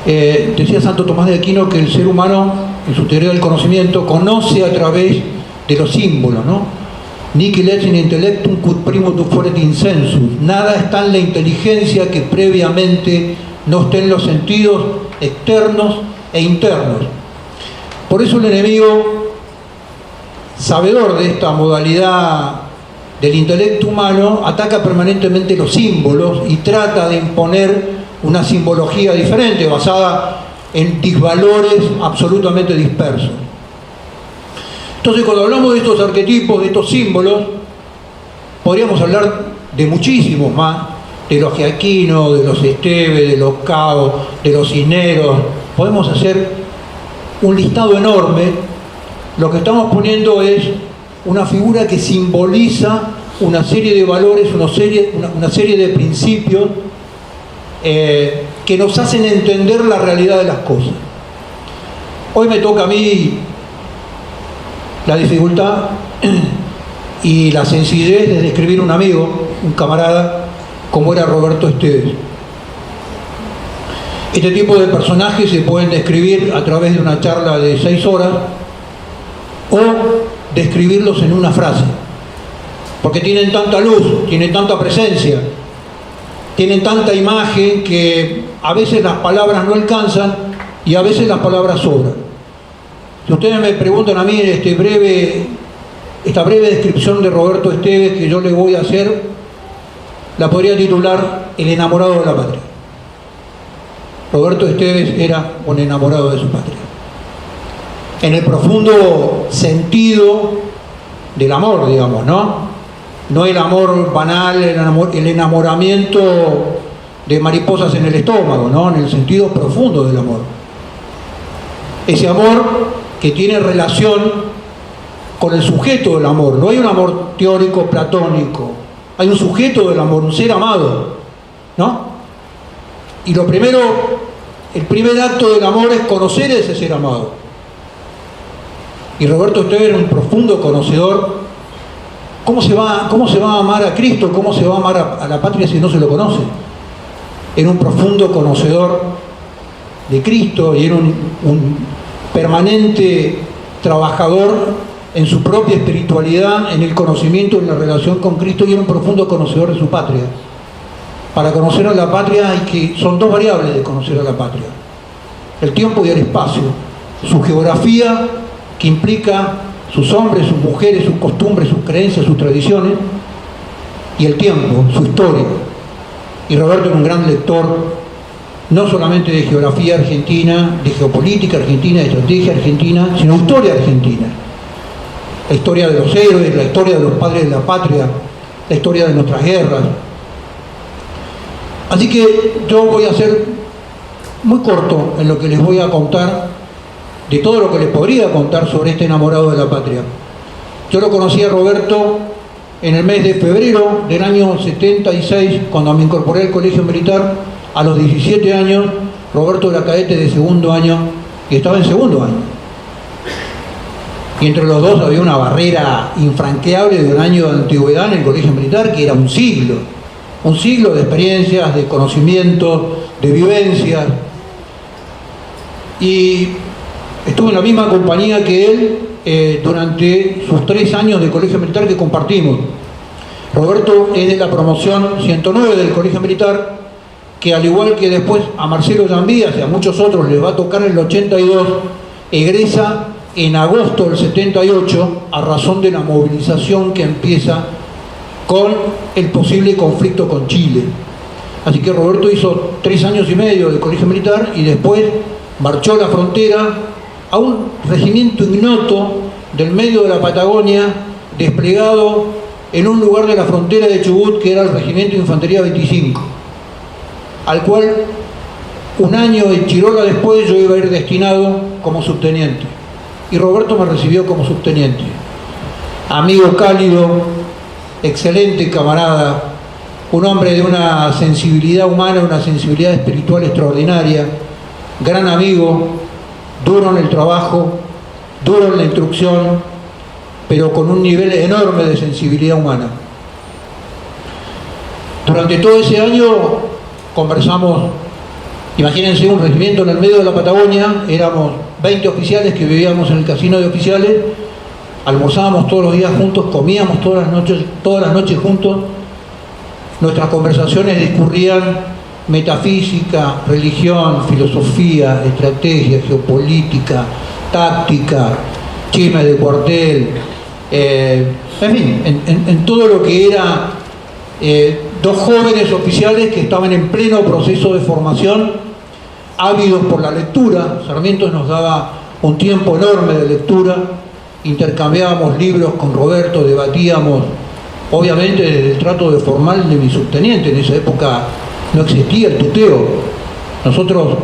Speaker 4: Decía Santo Tomás de Aquino que el ser humano, en su teoría del conocimiento, conoce a través de los símbolos, ¿no? Nihil est in intellectum quod primum fuerit insensus. Nada está en la inteligencia que previamente no esté en los sentidos externos e internos. Por eso el enemigo, sabedor de esta modalidad del intelecto humano, ataca permanentemente los símbolos y trata de imponer una simbología diferente, basada en disvalores absolutamente dispersos. Entonces, cuando hablamos de estos arquetipos, de estos símbolos, podríamos hablar de muchísimos más, de los Giaquino, de los Esteve, de los Cao, de los Cisneros. Podemos hacer un listado enorme. Lo que estamos poniendo es una figura que simboliza una serie de valores, una serie de principios que nos hacen entender la realidad de las cosas. Hoy me toca a mí la dificultad y la sencillez de describir un amigo, un camarada, como era Roberto Esteves. Este tipo de personajes se pueden describir a través de una charla de 6 horas o describirlos en una frase, porque tienen tanta luz, tienen tanta presencia, tienen tanta imagen que a veces las palabras no alcanzan y a veces las palabras sobran. Si ustedes me preguntan a mí esta breve descripción de Roberto Esteves que yo le voy a hacer, la podría titular El enamorado de la patria. Roberto Esteves era un enamorado de su patria, en el profundo sentido del amor, digamos, ¿no? No el amor banal, el enamoramiento de mariposas en el estómago, ¿no? En el sentido profundo del amor. Ese amor que tiene relación con el sujeto del amor. No hay un amor teórico platónico, hay un sujeto del amor, un ser amado, ¿no? Y el primer acto del amor es conocer a ese ser amado. Y Roberto Esteves era un profundo conocedor. ¿Cómo se va a amar a Cristo? ¿Cómo se va a amar a la patria si no se lo conoce? Era un profundo conocedor de Cristo y era un permanente trabajador en su propia espiritualidad, en el conocimiento, en la relación con Cristo, y era un profundo conocedor de su patria. Para conocer a la patria son dos variables de conocer a la patria: el tiempo y el espacio, su geografía, que implica sus hombres, sus mujeres, sus costumbres, sus creencias, sus tradiciones, y el tiempo, su historia. Y Roberto era un gran lector, no solamente de geografía argentina, de geopolítica argentina, de estrategia argentina, sino historia argentina. La historia de los héroes, la historia de los padres de la patria, la historia de nuestras guerras. Así que yo voy a ser muy corto en lo que les voy a contar de todo lo que les podría contar sobre este enamorado de la patria. Yo lo conocí a Roberto en el mes de febrero del año 76, cuando me incorporé al colegio militar. A los 17 años, Roberto era cadete de segundo año y estaba en segundo año. Y entre los dos había una barrera infranqueable de un año de antigüedad en el colegio militar, que era un siglo de experiencias, de conocimientos, de vivencias. Y estuve en la misma compañía que él durante sus 3 años de colegio militar que compartimos. Roberto es de la promoción 109 del colegio militar, que al igual que después a Marcelo Llambías y a muchos otros les va a tocar en el 82, egresa en agosto del 78 a razón de la movilización que empieza con el posible conflicto con Chile. Así que Roberto hizo 3 años y medio de colegio militar y después marchó a la frontera a un regimiento ignoto del medio de la Patagonia, desplegado en un lugar de la frontera de Chubut, que era el Regimiento de Infantería 25, al cual un año en Chirola después yo iba a ir destinado como subteniente. Y Roberto me recibió como subteniente. Amigo cálido, excelente camarada, un hombre de una sensibilidad humana, una sensibilidad espiritual extraordinaria, gran amigo, duro en el trabajo, duro en la instrucción, pero con un nivel enorme de sensibilidad humana. Durante todo ese año conversamos. Imagínense un regimiento en el medio de la Patagonia, éramos 20 oficiales que vivíamos en el casino de oficiales, almorzábamos todos los días juntos, comíamos todas las noches juntos. Nuestras conversaciones discurrían metafísica, religión, filosofía, estrategia, geopolítica, táctica, chismes de cuartel, en fin, en todo lo que era dos jóvenes oficiales que estaban en pleno proceso de formación, ávidos por la lectura. Sarmiento nos daba un tiempo enorme de lectura, intercambiábamos libros con Roberto, debatíamos, obviamente desde el trato de formal de mi subteniente. En esa época no existía el tuteo. Nosotros,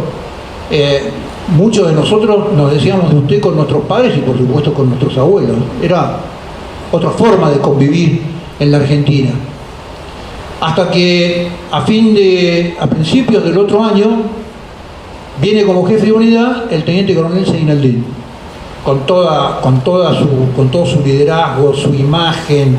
Speaker 4: muchos de nosotros nos decíamos de usted con nuestros padres y por supuesto con nuestros abuelos. Era otra forma de convivir en la Argentina. Hasta que a principios del otro año viene como jefe de unidad el teniente coronel Seinaldín, con todo su liderazgo, su imagen.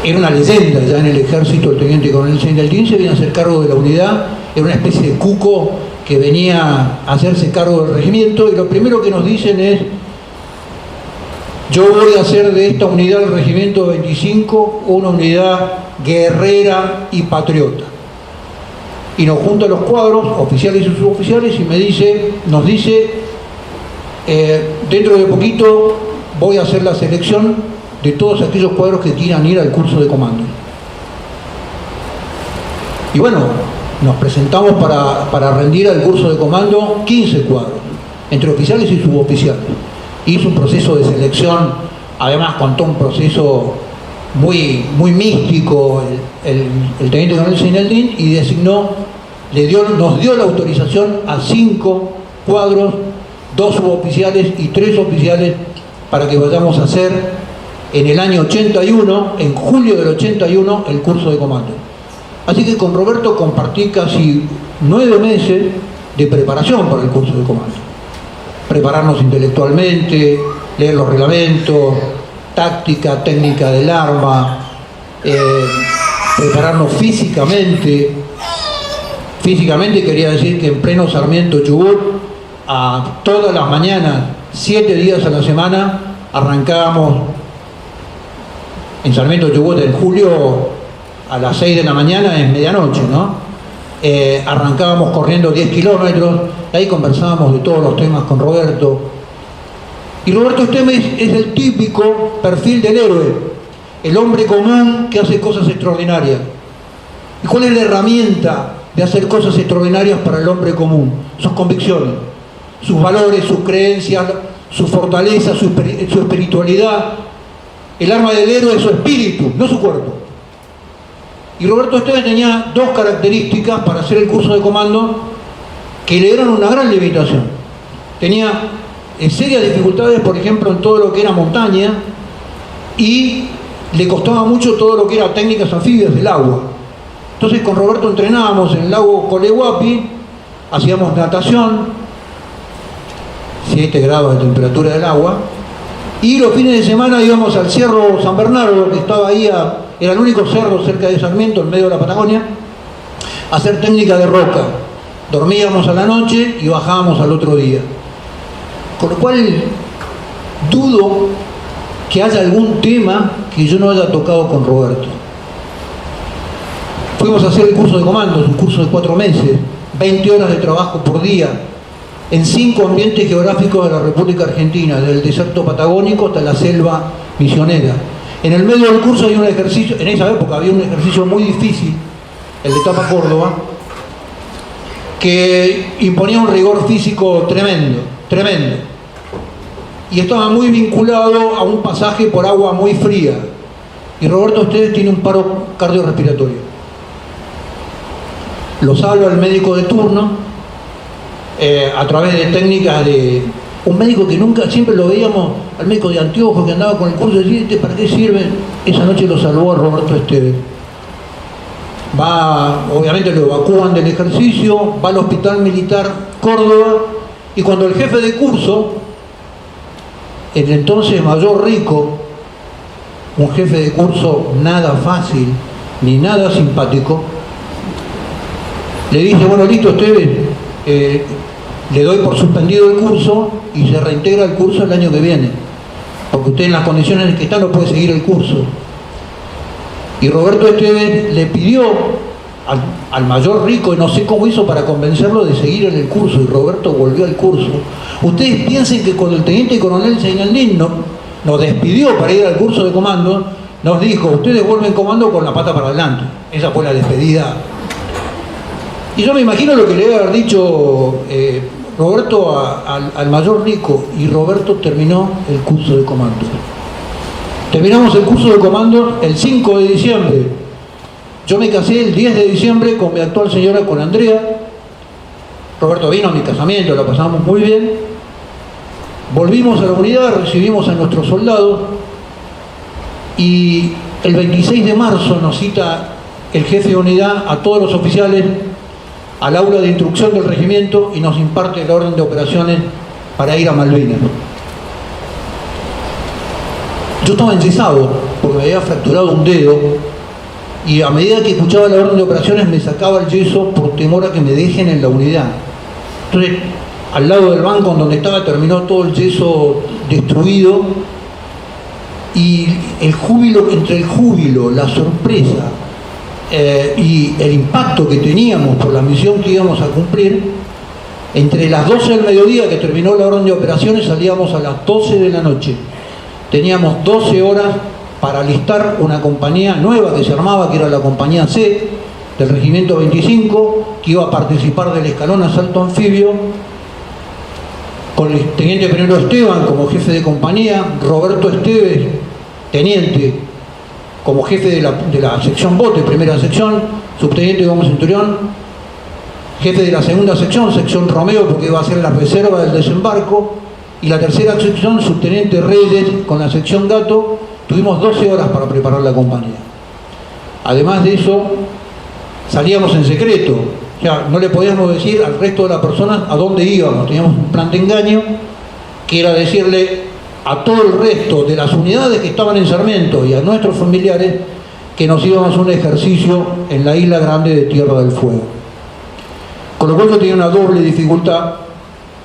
Speaker 4: Era una leyenda ya en el ejército. El teniente coronel Seinaldín se viene a hacer cargo de la unidad era una especie de cuco que venía a hacerse cargo del regimiento, y lo primero que nos dicen es: yo voy a hacer de esta unidad del regimiento 25 una unidad guerrera y patriota. Y nos junta los cuadros, oficiales y suboficiales, y nos dice, dentro de poquito voy a hacer la selección de todos aquellos cuadros que quieran ir al curso de comando. Y bueno, nos presentamos para rendir al curso de comando 15 cuadros, entre oficiales y suboficiales. Hizo un proceso de selección, además contó un proceso muy místico el teniente coronel Seinaldín, y nos dio la autorización a 5 cuadros, 2 suboficiales y 3 oficiales, para que vayamos a hacer en el año 81, en julio del 81, el curso de comando. Así que con Roberto compartí casi 9 meses de preparación para el curso de comando. Prepararnos intelectualmente, leer los reglamentos, táctica, técnica del arma, prepararnos físicamente. Físicamente quería decir que en pleno Sarmiento Chubut, a todas las mañanas, 7 días a la semana, arrancábamos en Sarmiento Chubut en julio a las 6 de la mañana, es medianoche, ¿no? Arrancábamos corriendo 10 kilómetros, ahí conversábamos de todos los temas con Roberto. Y Roberto Esteves es el típico perfil del héroe, el hombre común que hace cosas extraordinarias. ¿Y cuál es la herramienta de hacer cosas extraordinarias para el hombre común? Sus convicciones, sus valores, sus creencias, su fortaleza, su espiritualidad. El arma del héroe es su espíritu, no su cuerpo. Y Roberto Esteves tenía 2 características para hacer el curso de comando que le dieron una gran limitación. Tenía serias dificultades, por ejemplo, en todo lo que era montaña, y le costaba mucho todo lo que era técnicas anfibias del agua. Entonces con Roberto entrenábamos en el lago Colehuapi, hacíamos natación, 7 grados de temperatura del agua, y los fines de semana íbamos al Cerro San Bernardo, que estaba ahí, era el único cerro cerca de Sarmiento, en medio de la Patagonia, a hacer técnica de roca. Dormíamos a la noche y bajábamos al otro día. Con lo cual, dudo que haya algún tema que yo no haya tocado con Roberto. Fuimos a hacer el curso de comandos, un curso de 4 meses, 20 horas de trabajo por día, en 5 ambientes geográficos de la República Argentina, desde el desierto patagónico hasta la selva misionera. En el medio del curso hay un ejercicio, en esa época había un ejercicio muy difícil, el de Etapa Córdoba, que imponía un rigor físico tremendo. Y estaba muy vinculado a un pasaje por agua muy fría. Y Roberto Esteves tiene un paro cardiorrespiratorio. Lo salva el médico de turno a través de técnicas de un médico que nunca, siempre lo veíamos al médico de anteojos que andaba con el curso de decir, ¿para qué sirve? Esa noche lo salvó a Roberto Esteves. Obviamente lo evacúan del ejercicio, va al Hospital Militar Córdoba, y cuando el jefe de curso, el entonces mayor Rico, un jefe de curso nada fácil ni nada simpático, le dice: bueno, listo, Esteves, le doy por suspendido el curso y se reintegra el curso el año que viene, porque usted en las condiciones en que está no puede seguir el curso. Y Roberto Esteves le pidió al mayor Rico, y no sé cómo hizo para convencerlo de seguir en el curso, y Roberto volvió al curso. Ustedes piensen que cuando el teniente coronel Seinaldín nos despidió para ir al curso de comando, nos dijo: ustedes vuelven comando con la pata para adelante. Esa fue la despedida. Y yo me imagino lo que le debe haber dicho Roberto al mayor Rico, y Roberto terminó el curso de comando. Terminamos el curso de comando el 5 de diciembre. Yo me casé el 10 de diciembre con mi actual señora, con Andrea. Roberto vino a mi casamiento, la pasamos muy bien. Volvimos a la unidad, recibimos a nuestros soldados, y el 26 de marzo nos cita el jefe de unidad a todos los oficiales al aula de instrucción del regimiento y nos imparte la orden de operaciones para ir a Malvinas. Yo estaba enyesado porque me había fracturado un dedo, y a medida que escuchaba la orden de operaciones me sacaba el yeso por temor a que me dejen en la unidad. Entonces, al lado del banco en donde estaba terminó todo el yeso destruido, y el júbilo, entre el júbilo, la sorpresa y el impacto que teníamos por la misión que íbamos a cumplir, entre las 12 del mediodía que terminó la orden de operaciones salíamos a las 12 de la noche. Teníamos 12 horas para alistar una compañía nueva que se armaba, que era la compañía C del Regimiento 25, que iba a participar del escalón asalto anfibio, con el teniente primero Esteban como jefe de compañía, Roberto Esteves, teniente, como jefe de la sección Bote, primera sección, subteniente Gómez Centurión, jefe de la segunda sección, sección Romeo, porque iba a ser la reserva del desembarco, y la tercera sección, subteniente Reyes, con la sección Gato. Tuvimos 12 horas para preparar la compañía. Además de eso, salíamos en secreto. O sea, no le podíamos decir al resto de las personas a dónde íbamos. Teníamos un plan de engaño, que era decirle a todo el resto de las unidades que estaban en Sarmiento y a nuestros familiares que nos íbamos a un ejercicio en la isla grande de Tierra del Fuego. Con lo cual yo tenía una doble dificultad,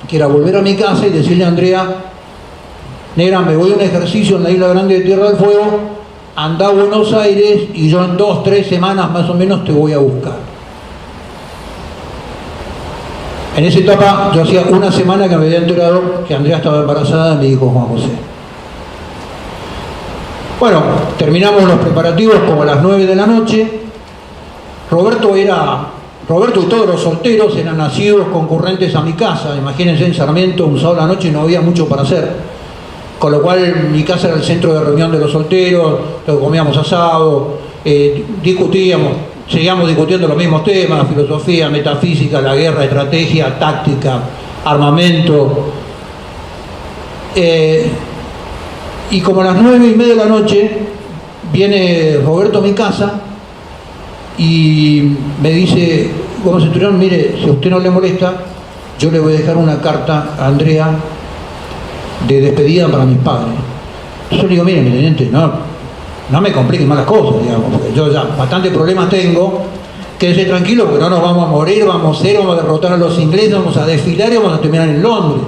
Speaker 4: que era volver a mi casa y decirle a Andrea: negra, me voy a un ejercicio en la isla grande de Tierra del Fuego, anda a Buenos Aires y yo en 2-3 semanas más o menos te voy a buscar. En esa etapa yo hacía una semana que me había enterado que Andrea estaba embarazada de mi hijo Juan José. Bueno, terminamos los preparativos como a las 9 de la noche. Roberto y todos los solteros eran nacidos concurrentes a mi casa. Imagínense, en Sarmiento un sábado a la noche no había mucho para hacer. Con lo cual mi casa era el centro de reunión de los solteros, comíamos asado, discutíamos, seguíamos discutiendo los mismos temas: filosofía, metafísica, la guerra, estrategia, táctica, armamento. Y como a las 9:30 de la noche viene Roberto a mi casa y me dice: Gómez Centurión, mire, si a usted no le molesta, yo le voy a dejar una carta a Andrea de despedida para mis padres. Yo le digo: mire, mi teniente, no me compliquen más las cosas, digamos, porque yo ya bastante problemas tengo. Quédese tranquilo, porque no nos vamos a morir, vamos a derrotar a los ingleses, vamos a desfilar y vamos a terminar en Londres.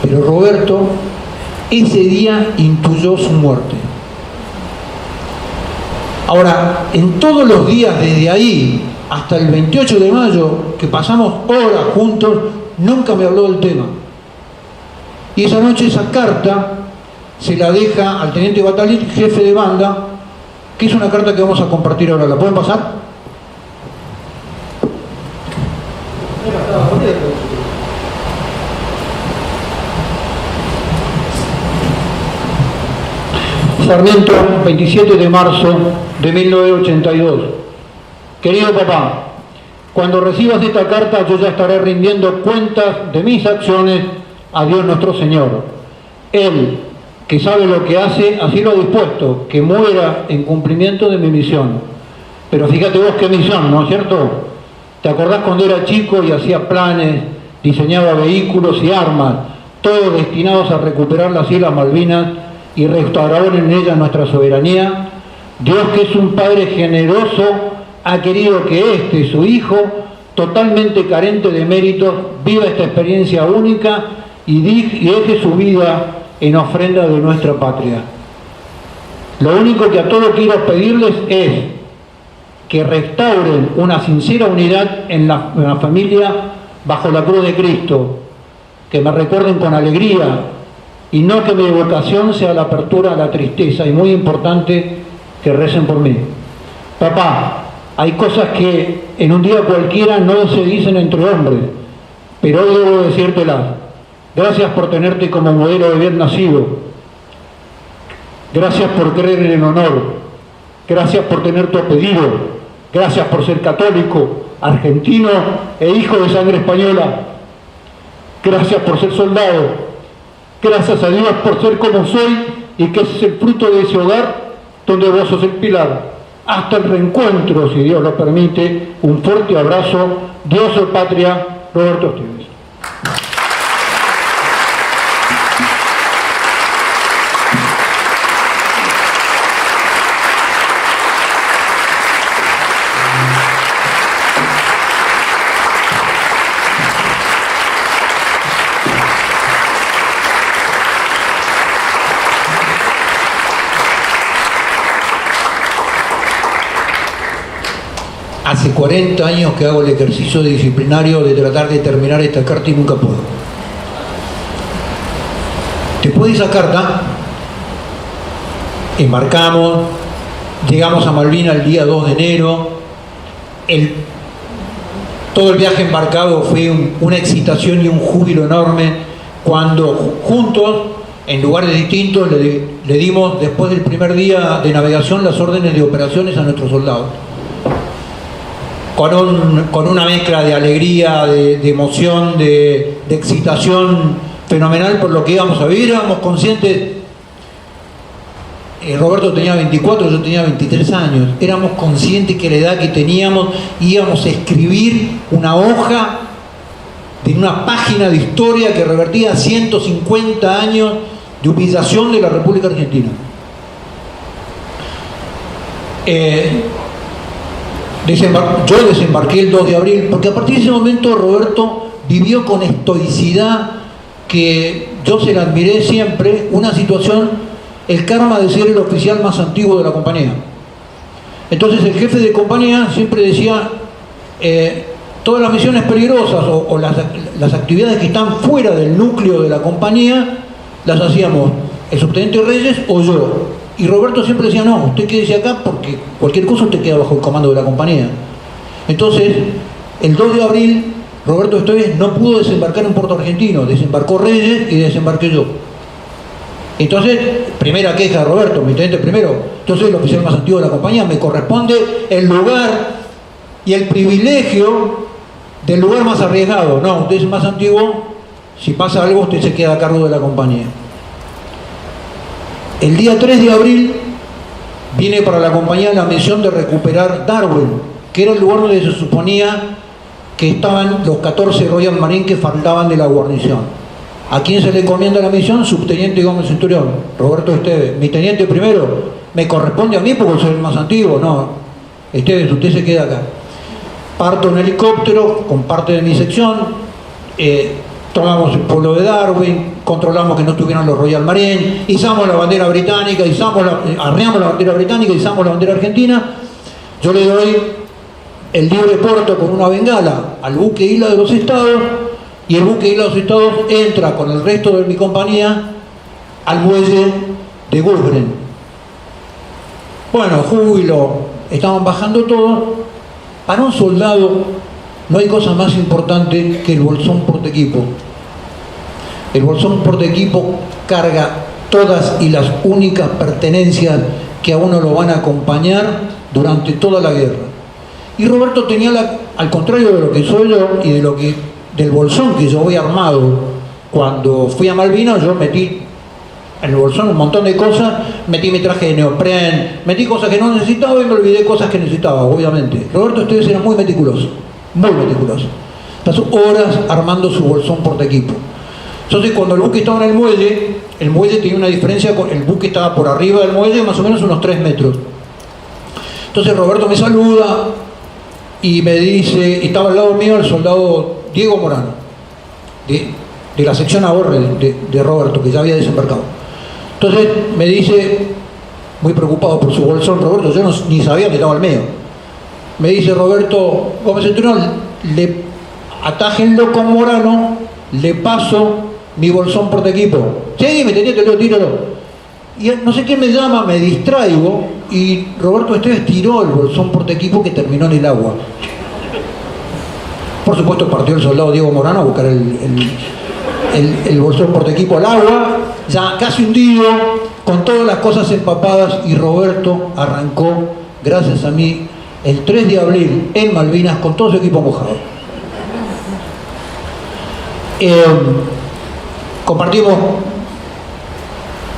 Speaker 4: Pero Roberto ese día intuyó su muerte. Ahora, en todos los días desde ahí hasta el 28 de mayo, que pasamos horas juntos, nunca me habló del tema. Y esa noche esa carta se la deja al teniente Batalit, jefe de banda, que es una carta que vamos a compartir ahora. ¿La pueden pasar? Sarmiento, 27 de marzo de 1982. Querido papá, cuando recibas esta carta yo ya estaré rindiendo cuentas de mis acciones a Dios nuestro Señor. Él, que sabe lo que hace, así lo ha dispuesto, que muera en cumplimiento de mi misión. Pero fíjate vos qué misión, ¿no es cierto? ¿Te acordás cuando era chico y hacía planes, diseñaba vehículos y armas, todos destinados a recuperar las Islas Malvinas y restaurar en ellas nuestra soberanía? Dios, que es un Padre generoso, ha querido que su hijo, totalmente carente de méritos, viva esta experiencia única y deje su vida en ofrenda de nuestra patria. Lo único que a todos quiero pedirles es que restauren una sincera unidad en la familia bajo la cruz de Cristo, que me recuerden con alegría y no que mi vocación sea la apertura a la tristeza. Y muy importante, que recen por mí. Papá, hay cosas que en un día cualquiera no se dicen entre hombres, pero hoy debo decírtelas. Gracias por tenerte como modelo de bien nacido. Gracias por creer en el honor. Gracias por tener tu apellido. Gracias por ser católico, argentino e hijo de sangre española. Gracias por ser soldado. Gracias a Dios por ser como soy y que ese es el fruto de ese hogar donde vos sos el pilar. Hasta el reencuentro, si Dios lo permite. Un fuerte abrazo. Dios o patria, Roberto Esteves. Hace 40 años que hago el ejercicio disciplinario de tratar de terminar esta carta y nunca puedo. Después de esa carta, embarcamos, llegamos a Malvinas el día 2 de enero, todo el viaje embarcado fue una excitación y un júbilo enorme cuando juntos, en lugares distintos, le dimos después del primer día de navegación las órdenes de operaciones a nuestros soldados. Con una mezcla de alegría, de emoción, de excitación fenomenal por lo que íbamos a vivir. Éramos conscientes, Roberto tenía 24, yo tenía 23 años, éramos conscientes que la edad que teníamos íbamos a escribir una hoja de una página de historia que revertía 150 años de humillación de la República Argentina. Yo desembarqué el 2 de abril, porque a partir de ese momento Roberto vivió con estoicidad, que yo se la admiré siempre, una situación, el karma de ser el oficial más antiguo de la compañía. Entonces el jefe de compañía siempre decía, todas las misiones peligrosas o las actividades que están fuera del núcleo de la compañía, las hacíamos el subteniente Reyes o yo. Y Roberto siempre decía, no, usted quédese acá porque cualquier cosa usted queda bajo el comando de la compañía. Entonces, el 2 de abril, Roberto esta vez no pudo desembarcar en Puerto Argentino, desembarcó Reyes y desembarqué yo. Entonces, primera queja de Roberto, mi teniente primero, yo soy el oficial más antiguo de la compañía, me corresponde el lugar y el privilegio del lugar más arriesgado. No, usted es el más antiguo, si pasa algo usted se queda a cargo de la compañía. El día 3 de abril viene para la compañía la misión de recuperar Darwin, que era el lugar donde se suponía que estaban los 14 Royal Marines que faltaban de la guarnición. ¿A quién se le encomienda la misión? Subteniente Gómez Centurión, Roberto Esteves. Mi teniente primero, ¿me corresponde a mí porque soy el más antiguo? No, Esteves, usted se queda acá. Parto en helicóptero con parte de mi sección, tomamos el pueblo de Darwin, controlamos que no estuvieran los Royal Marines, izamos la bandera británica, arreamos la bandera británica, izamos la bandera argentina. Yo le doy el libre puerto con una bengala al buque Isla de los Estados, y el buque Isla de los Estados entra con el resto de mi compañía al muelle de Gulfren. Bueno, júbilo, estaban bajando todos. Para un soldado no hay cosa más importante que el bolsón portaequipo. El bolsón portaequipo carga todas y las únicas pertenencias que a uno lo van a acompañar durante toda la guerra. Y Roberto tenía, al contrario de lo que soy yo y del bolsón que yo voy armado, cuando fui a Malvinas yo metí en el bolsón un montón de cosas, metí mi traje de neopren, metí cosas que no necesitaba y me olvidé cosas que necesitaba, obviamente. Roberto Esteves era muy meticuloso, muy meticuloso. Pasó horas armando su bolsón portaequipo. Entonces cuando el buque estaba en el muelle tenía una diferencia, el buque estaba por arriba del muelle, más o menos unos 3 metros. Entonces Roberto me saluda y me dice, estaba al lado mío el soldado Diego Morano, de la sección Ahorre de Roberto, que ya había desembarcado. Entonces me dice, muy preocupado por su bolsón, Roberto, yo ni sabía que estaba el mío. Me dice Roberto Gómez Centurión, atájenlo con Morano, le paso mi bolsón portaequipo. Sí, me tenía que tíralo. Y no sé quién me llama, me distraigo y Roberto Esteves tiró el bolsón portaequipo que terminó en el agua. Por supuesto partió el soldado Diego Morano a buscar el bolsón portaequipo al agua, ya casi hundido, con todas las cosas empapadas, y Roberto arrancó, gracias a mí, el 3 de abril en Malvinas con todo su equipo mojado. Compartimos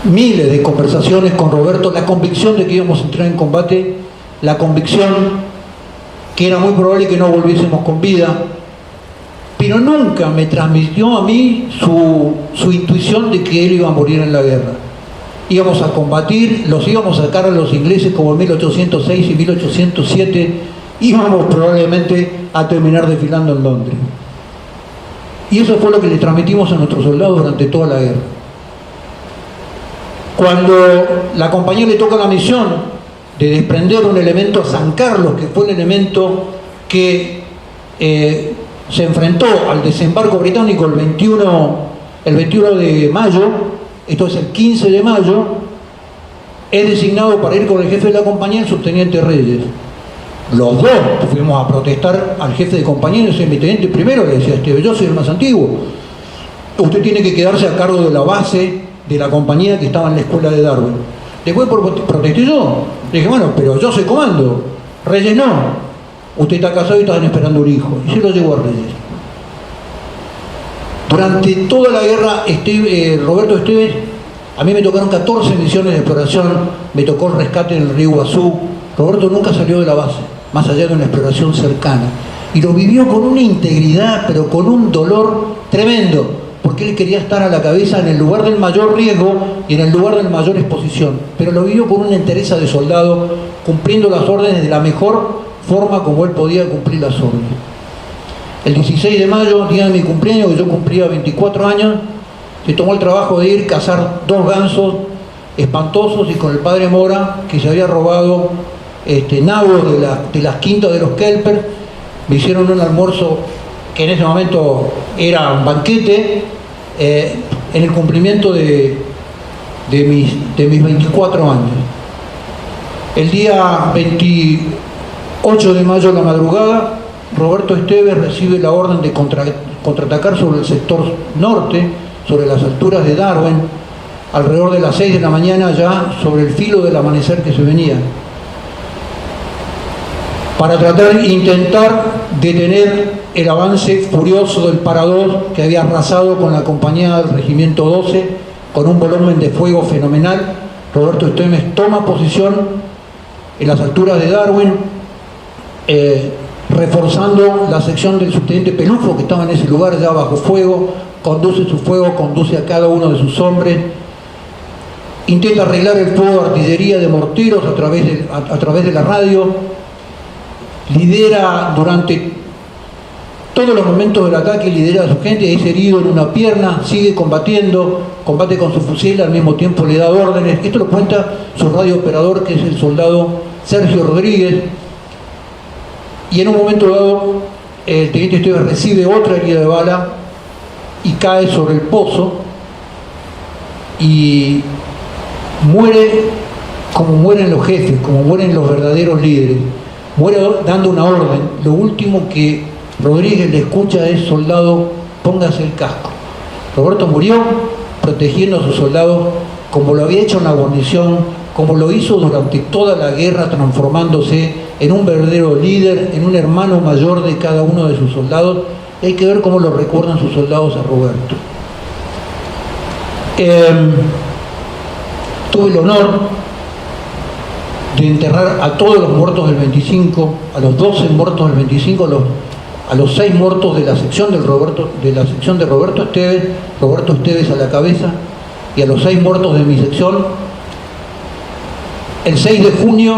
Speaker 4: miles de conversaciones con Roberto, la convicción de que íbamos a entrar en combate, la convicción que era muy probable que no volviésemos con vida, pero nunca me transmitió a mí su intuición de que él iba a morir en la guerra. Íbamos a combatir, los íbamos a sacar a los ingleses como en 1806 y 1807, íbamos probablemente a terminar desfilando en Londres. Y eso fue lo que le transmitimos a nuestros soldados durante toda la guerra. Cuando la compañía le toca la misión de desprender un elemento a San Carlos, que fue el elemento que se enfrentó al desembarco británico el 21 de mayo, esto es el 15 de mayo, es designado para ir con el jefe de la compañía, el subteniente Reyes. Los dos fuimos a protestar al jefe de compañía, el subteniente primero le decía: yo soy el más antiguo, usted tiene que quedarse a cargo de la base de la compañía que estaba en la escuela de Darwin. Después protesté yo, le dije: bueno, pero yo soy comando. Reyes no, usted está casado y están esperando un hijo. Y se lo llevó a Reyes. Durante toda la guerra, Roberto Esteves, a mí me tocaron 14 misiones de exploración, me tocó el rescate en el río Iguazú. Roberto nunca salió de la base, más allá de una exploración cercana. Y lo vivió con una integridad, pero con un dolor tremendo, porque él quería estar a la cabeza en el lugar del mayor riesgo y en el lugar de la mayor exposición. Pero lo vivió con una entereza de soldado, cumpliendo las órdenes de la mejor forma como él podía cumplir las órdenes. El 16 de mayo, día de mi cumpleaños, que yo cumplía 24 años, se tomó el trabajo de ir a cazar 2 gansos espantosos, y con el padre Mora, que se había robado nabos de las quintas de los Kelper, me hicieron un almuerzo que en ese momento era un banquete, en el cumplimiento de mis 24 años. El día 28 de mayo a la madrugada, Roberto Esteves recibe la orden de contraatacar sobre el sector norte, sobre las alturas de Darwin, alrededor de las 6 de la mañana, ya sobre el filo del amanecer que se venía, para intentar detener el avance furioso del Para-2, que había arrasado con la compañía del Regimiento 12, con un volumen de fuego fenomenal. Roberto Esteves toma posición en las alturas de Darwin, reforzando la sección del subteniente Pelufo, que estaba en ese lugar ya bajo fuego, conduce su fuego, conduce a cada uno de sus hombres, intenta arreglar el fuego de artillería, de morteros a través de la radio, lidera durante todos los momentos del ataque, lidera a su gente, es herido en una pierna, sigue combatiendo, combate con su fusil, al mismo tiempo le da órdenes. Esto lo cuenta su radiooperador, que es el soldado Sergio Rodríguez. Y en un momento dado, el teniente Esteves recibe otra herida de bala y cae sobre el pozo y muere como mueren los jefes, como mueren los verdaderos líderes. Muere dando una orden. Lo último que Rodríguez le escucha es: soldado, póngase el casco. Roberto murió protegiendo a sus soldados, como lo había hecho en la guarnición, como lo hizo durante toda la guerra, transformándose en un verdadero líder, en un hermano mayor de cada uno de sus soldados. Y hay que ver cómo lo recuerdan sus soldados a Roberto. Tuve el honor de enterrar a todos los muertos del 25, a los 12 muertos del 25, a los 6 muertos de la sección de Roberto Esteves a la cabeza, y a los 6 muertos de mi sección. El 6 de junio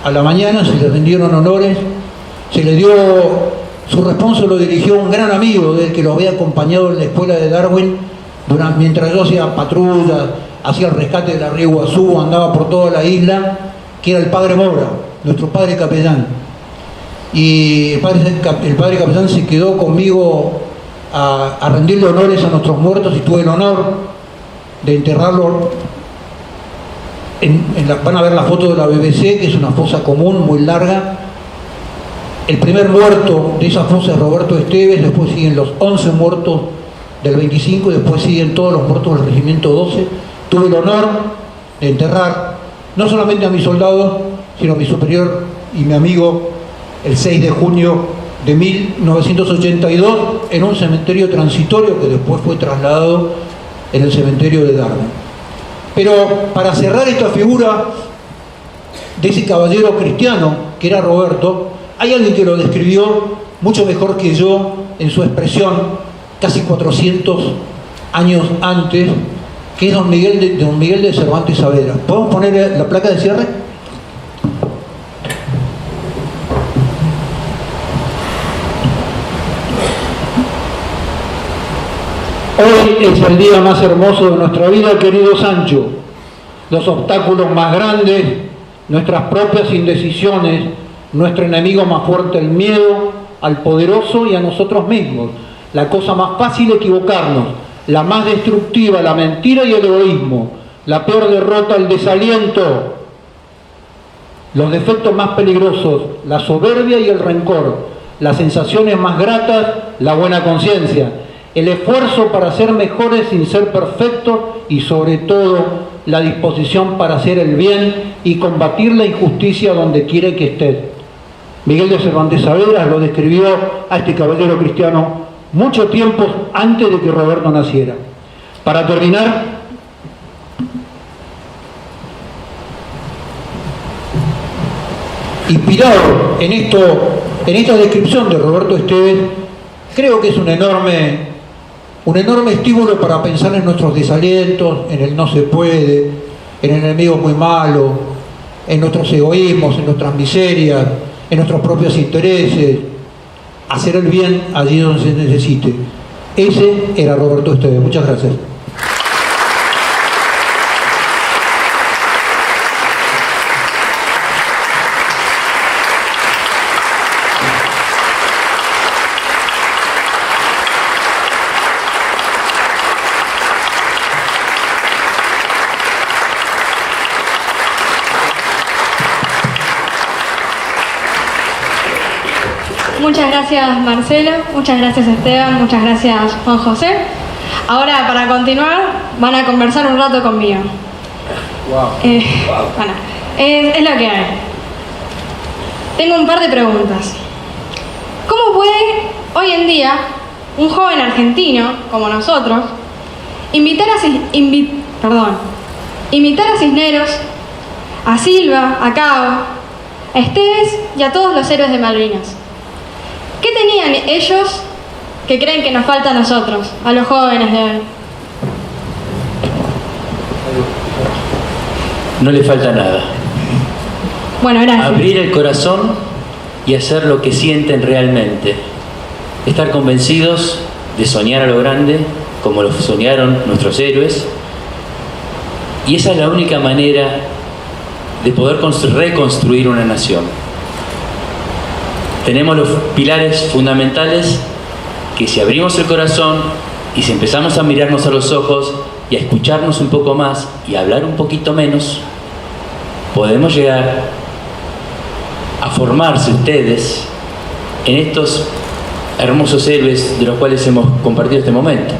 Speaker 4: a la mañana se le rindieron honores, se le dio su responso, lo dirigió un gran amigo de él que lo había acompañado en la escuela de Darwin mientras yo hacía patrulla, hacía el rescate de la río Iguazú, andaba por toda la isla, que era el padre Mora, nuestro padre capellán. Y el padre capellán se quedó conmigo a rendirle honores a nuestros muertos, y tuve el honor de enterrarlo. Van a ver la foto de la BBC, que es una fosa común muy larga. El primer muerto de esa fosa es Roberto Esteves, después siguen los 11 muertos del 25 y después siguen todos los muertos del Regimiento 12. Tuve el honor de enterrar no solamente a mis soldados, sino a mi superior y mi amigo el 6 de junio de 1982 en un cementerio transitorio que después fue trasladado en el cementerio de Darwin. Pero para cerrar esta figura de ese caballero cristiano que era Roberto, hay alguien que lo describió mucho mejor que yo en su expresión casi 400 años antes, que es don Miguel de Cervantes Saavedra. ¿Podemos poner la placa de cierre? Hoy es el día más hermoso de nuestra vida, querido Sancho. Los obstáculos más grandes, nuestras propias indecisiones, nuestro enemigo más fuerte, el miedo, al poderoso y a nosotros mismos. La cosa más fácil es equivocarnos, la más destructiva, la mentira y el egoísmo, la peor derrota, el desaliento, los defectos más peligrosos, la soberbia y el rencor, las sensaciones más gratas, la buena conciencia, el esfuerzo para ser mejores sin ser perfectos y sobre todo la disposición para hacer el bien y combatir la injusticia donde quiera que esté. Miguel de Cervantes Saavedra lo describió a este caballero cristiano mucho tiempo antes de que Roberto naciera. Para terminar, inspirado en esta descripción de Roberto Esteves, creo que es un enorme estímulo para pensar en nuestros desalientos, en el no se puede, en el enemigo muy malo, en nuestros egoísmos, en nuestras miserias, en nuestros propios intereses, hacer el bien allí donde se necesite. Ese era Roberto Esteves. Muchas gracias.
Speaker 1: Muchas gracias Marcelo, muchas gracias Esteban, muchas gracias Juan José. Ahora para continuar van a conversar un rato conmigo. Bueno, es lo que hay. Tengo un par de preguntas. ¿Cómo puede hoy en día un joven argentino como nosotros imitar a Cisneros, a Silva, a Cabo, a Esteves y a todos los héroes de Malvinas? ¿Qué tenían ellos que creen que nos falta a nosotros, a los jóvenes de hoy?
Speaker 3: No le falta nada.
Speaker 1: Bueno, gracias.
Speaker 3: Abrir el corazón y hacer lo que sienten realmente. Estar convencidos de soñar a lo grande, como lo soñaron nuestros héroes. Y esa es la única manera de poder reconstruir una nación. Tenemos los pilares fundamentales que si abrimos el corazón y si empezamos a mirarnos a los ojos y a escucharnos un poco más y a hablar un poquito menos, podemos llegar a formarse ustedes en estos hermosos héroes de los cuales hemos compartido este momento.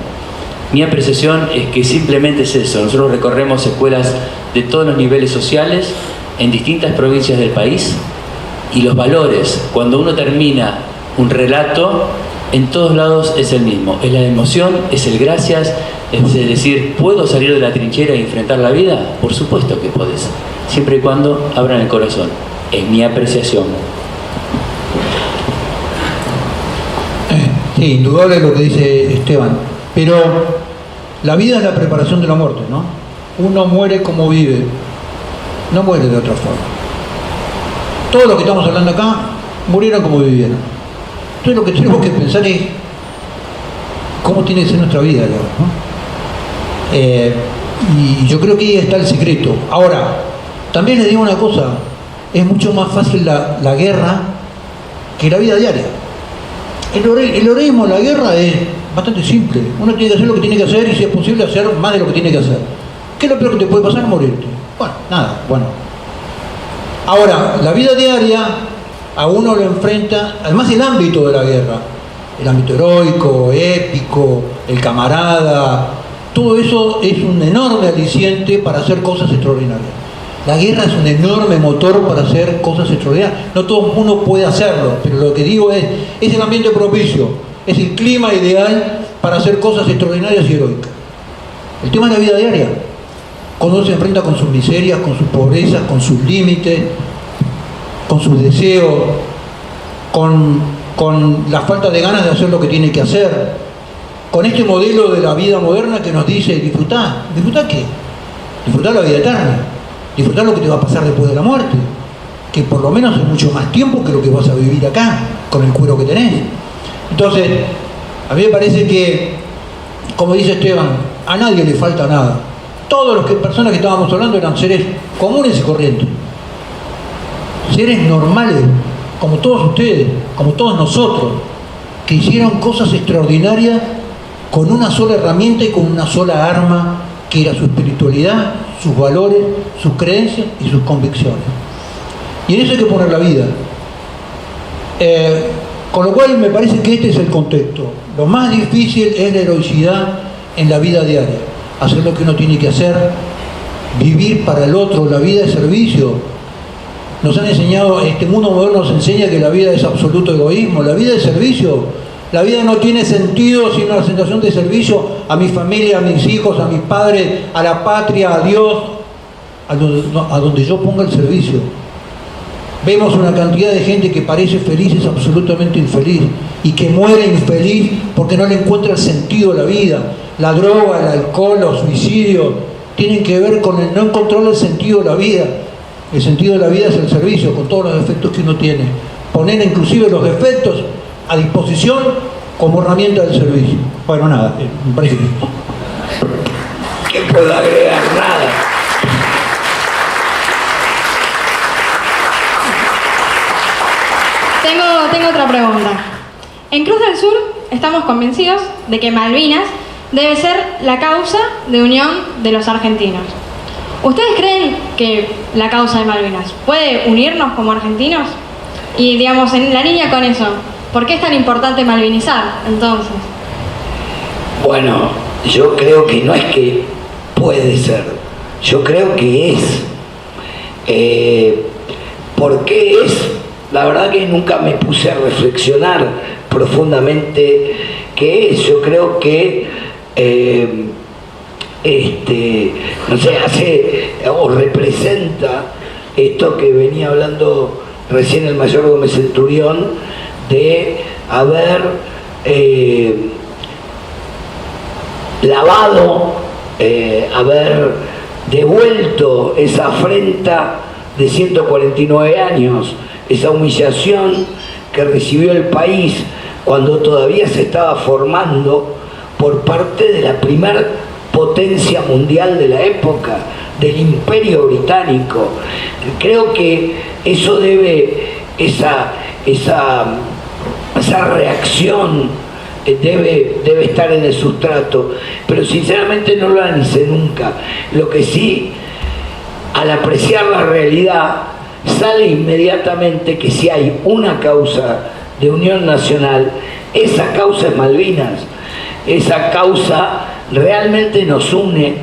Speaker 3: Mi apreciación es que simplemente es eso. Nosotros recorremos escuelas de todos los niveles sociales en distintas provincias del país. Y los valores, cuando uno termina un relato, en todos lados es el mismo. Es la emoción, es el gracias, es decir, ¿puedo salir de la trinchera y enfrentar la vida? Por supuesto que podés, siempre y cuando abran el corazón. Es mi apreciación.
Speaker 4: Sí, indudable lo que dice Esteban. Pero la vida es la preparación de la muerte, ¿no? Uno muere como vive, no muere de otra forma. Todos los que estamos hablando acá murieron como vivieron. Entonces lo que tenemos que pensar es cómo tiene que ser nuestra vida ahora, ¿no? Y yo creo que ahí está el secreto. Ahora, también les digo una cosa, es mucho más fácil la guerra que la vida diaria. El heroísmo, la guerra es bastante simple. Uno tiene que hacer lo que tiene que hacer y si es posible hacer más de lo que tiene que hacer. ¿Qué es lo peor que te puede pasar? Morirte. Bueno. Ahora, la vida diaria a uno lo enfrenta, además el ámbito de la guerra, el ámbito heroico, épico, el camarada, todo eso es un enorme aliciente para hacer cosas extraordinarias. La guerra es un enorme motor para hacer cosas extraordinarias. No todo el mundo puede hacerlo, pero lo que digo es el ambiente propicio, es el clima ideal para hacer cosas extraordinarias y heroicas. El tema es la vida diaria. Cuando uno se enfrenta con sus miserias, con sus pobrezas, con sus límites, con sus deseos, con la falta de ganas de hacer lo que tiene que hacer, con este modelo de la vida moderna que nos dice disfrutá. ¿Disfrutá qué? Disfrutá la vida eterna, disfrutá lo que te va a pasar después de la muerte, que por lo menos es mucho más tiempo que lo que vas a vivir acá, con el cuero que tenés. Entonces, a mí me parece que, como dice Esteban, a nadie le falta nada. Todos los personas que estábamos hablando eran seres comunes y corrientes, seres normales, como todos ustedes, como todos nosotros, que hicieron cosas extraordinarias con una sola herramienta y con una sola arma, que era su espiritualidad, sus valores, sus creencias y sus convicciones. Y en eso hay que poner la vida. Con lo cual me parece que este es el contexto. Lo más difícil es la heroicidad en la vida diaria. Hacer lo que uno tiene que hacer, vivir para el otro, la vida de servicio. Nos han enseñado, este mundo moderno nos enseña que la vida es absoluto egoísmo. La vida de servicio, la vida no tiene sentido sin una sensación de servicio a mi familia, a mis hijos, a mis padres, a la patria, a Dios, a donde yo ponga el servicio. Vemos una cantidad de gente que parece feliz, es absolutamente infeliz, y que muere infeliz porque no le encuentra el sentido a la vida. La droga, el alcohol, los suicidios tienen que ver con el no encontrar el sentido de la vida. El sentido de la vida es el servicio, con todos los defectos que uno tiene. Poner inclusive los defectos a disposición como herramienta del servicio. Bueno, nada, me parece que...
Speaker 2: ¿Qué puedo agregar? Nada.
Speaker 1: Tengo otra pregunta. En Cruz del Sur estamos convencidos de que Malvinas debe ser la causa de unión de los argentinos. ¿Ustedes creen que la causa de Malvinas puede unirnos como argentinos? Y digamos, en la línea con eso, ¿por qué es tan importante malvinizar entonces?
Speaker 2: Bueno, yo creo que no es que puede ser, yo creo que es. ¿Por qué es? La verdad que nunca me puse a reflexionar profundamente qué es. Yo creo que no sé, hace o representa esto que venía hablando recién el mayor Gómez Centurión, de haber lavado, haber devuelto esa afrenta de 149 años, esa humillación que recibió el país cuando todavía se estaba formando por parte de la primer potencia mundial de la época, del Imperio Británico. Creo que eso debe, esa reacción debe estar en el sustrato, pero sinceramente no lo analicé nunca. Lo que sí, al apreciar la realidad, sale inmediatamente que si hay una causa de unión nacional, esa causa es Malvinas. Esa causa realmente nos une,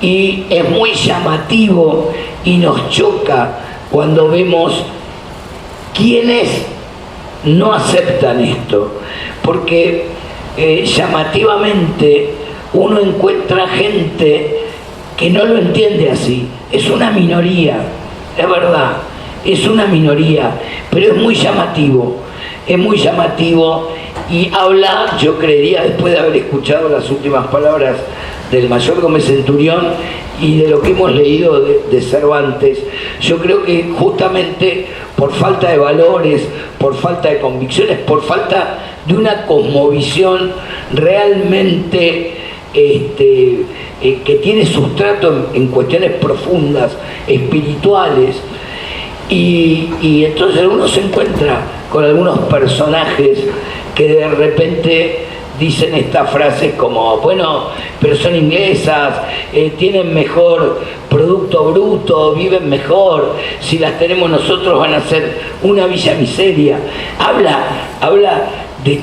Speaker 2: y es muy llamativo y nos choca cuando vemos quienes no aceptan esto, porque llamativamente uno encuentra gente que no lo entiende así. Es una minoría, es verdad, es una minoría, pero es muy llamativo, y habla, yo creería, después de haber escuchado las últimas palabras del mayor Gómez Centurión y de lo que hemos leído de Cervantes, yo creo que justamente por falta de valores, por falta de convicciones, por falta de una cosmovisión realmente que tiene sustrato en cuestiones profundas, espirituales, y entonces uno se encuentra con algunos personajes que de repente dicen estas frases como, bueno, pero son inglesas, tienen mejor producto bruto, viven mejor, si las tenemos nosotros van a ser una villa miseria. Habla de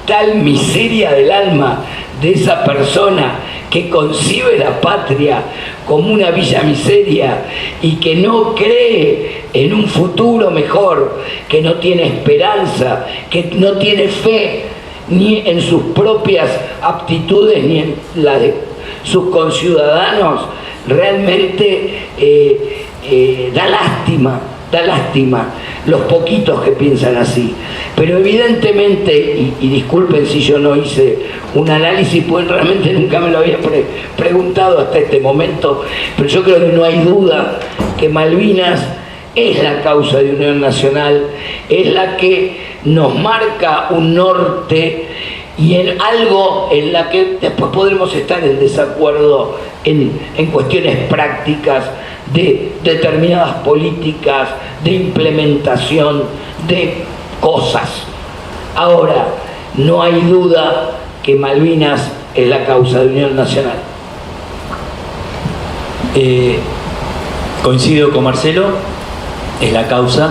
Speaker 2: tal miseria del alma de esa persona que concibe la patria como una villa miseria y que no cree en un futuro mejor, que no tiene esperanza, que no tiene fe ni en sus propias aptitudes ni en las de sus conciudadanos. Realmente da lástima los poquitos que piensan así. Pero evidentemente, y disculpen si yo no hice un análisis, pues realmente nunca me lo había preguntado hasta este momento, pero yo creo que no hay duda que Malvinas es la causa de unión nacional, es la que nos marca un norte y en algo en la que después podremos estar en desacuerdo en cuestiones prácticas de determinadas políticas, de implementación de cosas. Ahora, no hay duda que Malvinas es la causa de Unión Nacional.
Speaker 3: Coincido con Marcelo, es la causa,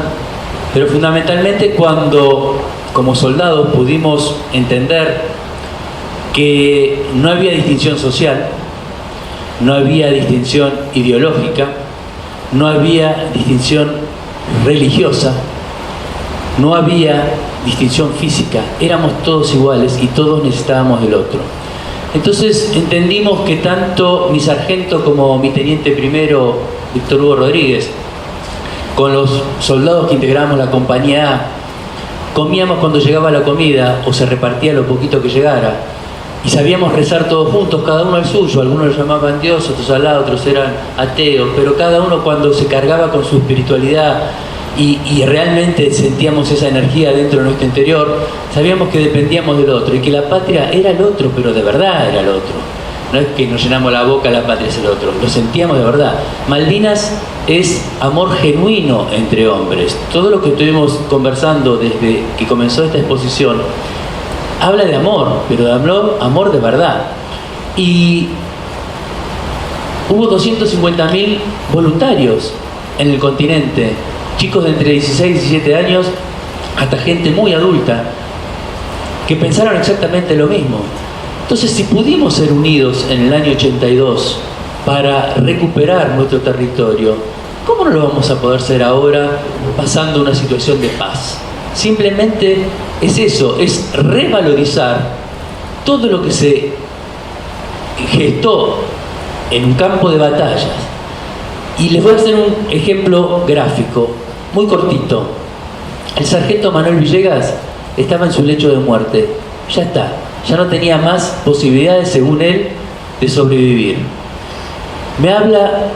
Speaker 3: pero fundamentalmente cuando como soldados pudimos entender que no había distinción social, no había distinción ideológica, no había distinción religiosa, no había distinción física, éramos todos iguales y todos necesitábamos del otro. Entonces entendimos que tanto mi sargento como mi teniente primero, Víctor Hugo Rodríguez, con los soldados que integramos la compañía A, comíamos cuando llegaba la comida o se repartía lo poquito que llegara y sabíamos rezar todos juntos, cada uno al suyo. Algunos lo llamaban Dios, otros Alá, otros eran ateos, pero cada uno cuando se cargaba con su espiritualidad y realmente sentíamos esa energía dentro de nuestro interior, sabíamos que dependíamos del otro y que la patria era el otro, pero de verdad era el otro. No es que nos llenamos la boca, la patria es el otro, lo sentíamos de verdad. Malvinas es amor genuino entre hombres. Todo lo que estuvimos conversando desde que comenzó esta exposición habla de amor, pero de amor de verdad. Y hubo 250.000 voluntarios en el continente, chicos de entre 16 y 17 años hasta gente muy adulta que pensaron exactamente lo mismo. Entonces, si pudimos ser unidos en el año 82 para recuperar nuestro territorio, ¿cómo no lo vamos a poder ser ahora pasando una situación de paz? Simplemente es eso, es revalorizar todo lo que se gestó en un campo de batallas. Y les voy a hacer un ejemplo gráfico, muy cortito. El sargento Manuel Villegas estaba en su lecho de muerte. Ya está, ya no tenía más posibilidades, según él, de sobrevivir. Me habla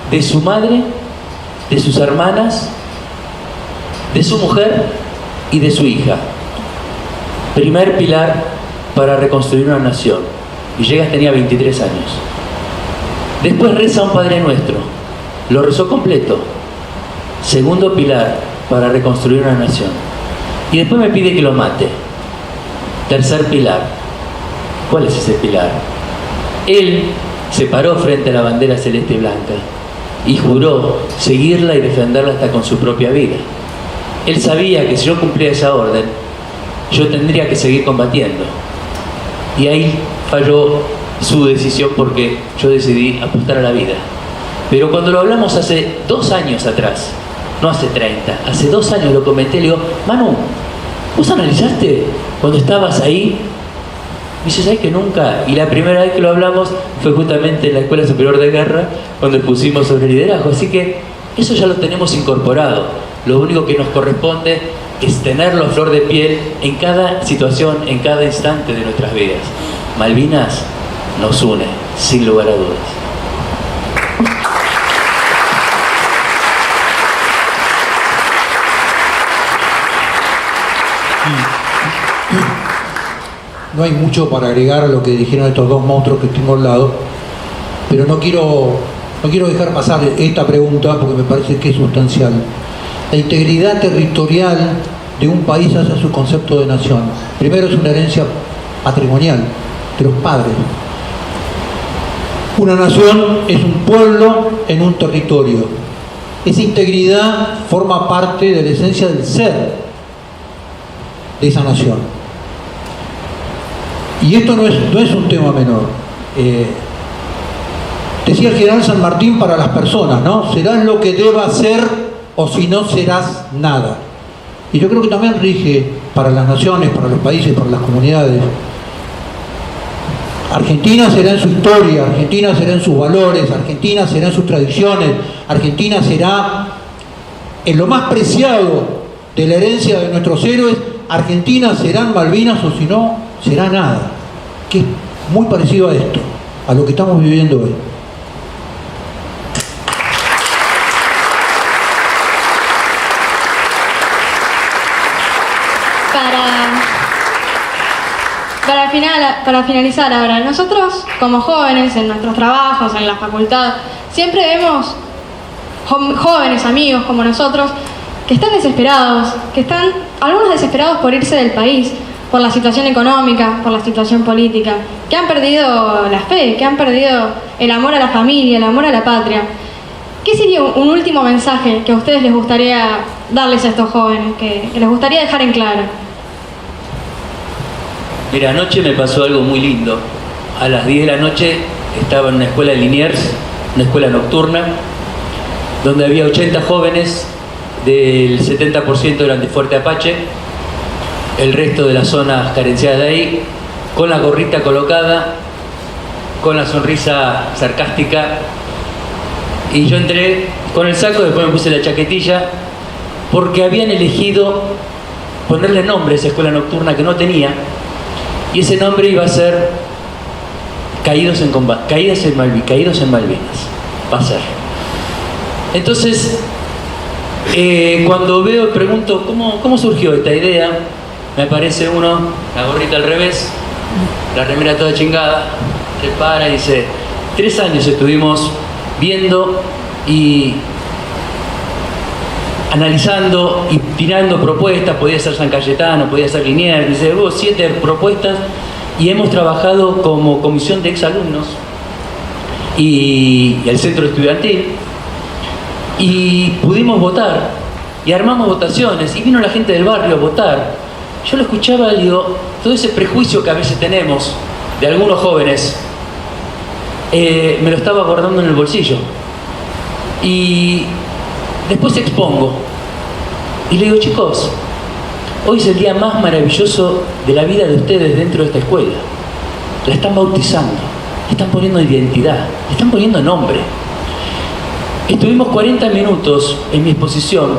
Speaker 3: de su madre, de sus hermanas, de su mujer y de su hija. Primer pilar para reconstruir una nación. Villegas tenía 23 años. Después reza un Padre Nuestro. Lo rezó completo. Segundo pilar para reconstruir una nación. Y después me pide que lo mate. Tercer pilar. ¿Cuál es ese pilar? Él se paró frente a la bandera celeste y blanca y juró seguirla y defenderla hasta con su propia vida. Él sabía que si yo cumplía esa orden, yo tendría que seguir combatiendo. Y ahí falló su decisión porque yo decidí apostar a la vida. Pero cuando lo hablamos hace 2 años atrás, no hace 30, hace 2 años lo comenté, le digo, Manu, ¿vos analizaste cuando estabas ahí? Me dice, ¿sabes que nunca? Y la primera vez que lo hablamos fue justamente en la Escuela Superior de Guerra, cuando expusimos sobre liderazgo. Así que eso ya lo tenemos incorporado. Lo único que nos corresponde es tenerlo a flor de piel en cada situación, en cada instante de nuestras vidas. Malvinas nos une, sin lugar a dudas.
Speaker 4: No hay mucho para agregar a lo que dijeron estos dos monstruos que tengo al lado, pero no quiero dejar pasar esta pregunta porque me parece que es sustancial. La integridad territorial de un país hacia su concepto de nación. Primero, es una herencia patrimonial de los padres. Una nación es un pueblo en un territorio. Esa integridad forma parte de la esencia del ser de esa nación. Y esto no es un tema menor. Decía el general San Martín para las personas, ¿no? Serás lo que debas ser o si no serás nada. Y yo creo que también rige para las naciones, para los países, para las comunidades. Argentina será en su historia, Argentina será en sus valores, Argentina será en sus tradiciones, Argentina será en lo más preciado de la herencia de nuestros héroes. Argentina serán Malvinas o si no, será nada, que es muy parecido a esto, a lo que estamos viviendo hoy.
Speaker 1: Para para finalizar ahora, nosotros como jóvenes en nuestros trabajos, en la facultad, siempre vemos jóvenes amigos como nosotros que están desesperados, algunos desesperados por irse del país, por la situación económica, por la situación política, que han perdido la fe, que han perdido el amor a la familia, el amor a la patria. ¿Qué sería un último mensaje que a ustedes les gustaría darles a estos jóvenes, que les gustaría dejar en claro?
Speaker 3: Mira, anoche me pasó algo muy lindo. A las 10 de la noche estaba en una escuela de Liniers, una escuela nocturna, donde había 80 jóvenes, del 70% eran de Fuerte Apache, el resto de las zonas carenciadas de ahí, con la gorrita colocada, con la sonrisa sarcástica, y yo entré con el saco, después me puse la chaquetilla, porque habían elegido ponerle nombre a esa escuela nocturna que no tenía, y ese nombre iba a ser Caídos en Malvinas, va a ser. Entonces, cuando veo, pregunto, ¿cómo surgió esta idea? Me aparece uno, la gorrita al revés, la remera toda chingada, se para y dice, 3 años estuvimos viendo y analizando y tirando propuestas, podía ser San Cayetano, podía ser Liniers, dice, hubo 7 propuestas y hemos trabajado como comisión de exalumnos y el centro estudiantil y pudimos votar y armamos votaciones y vino la gente del barrio a votar. Yo lo escuchaba y digo, todo ese prejuicio que a veces tenemos de algunos jóvenes, me lo estaba guardando en el bolsillo. Y después expongo. Y le digo, chicos, hoy es el día más maravilloso de la vida de ustedes dentro de esta escuela. La están bautizando, le están poniendo identidad, le están poniendo nombre. Estuvimos 40 minutos en mi exposición.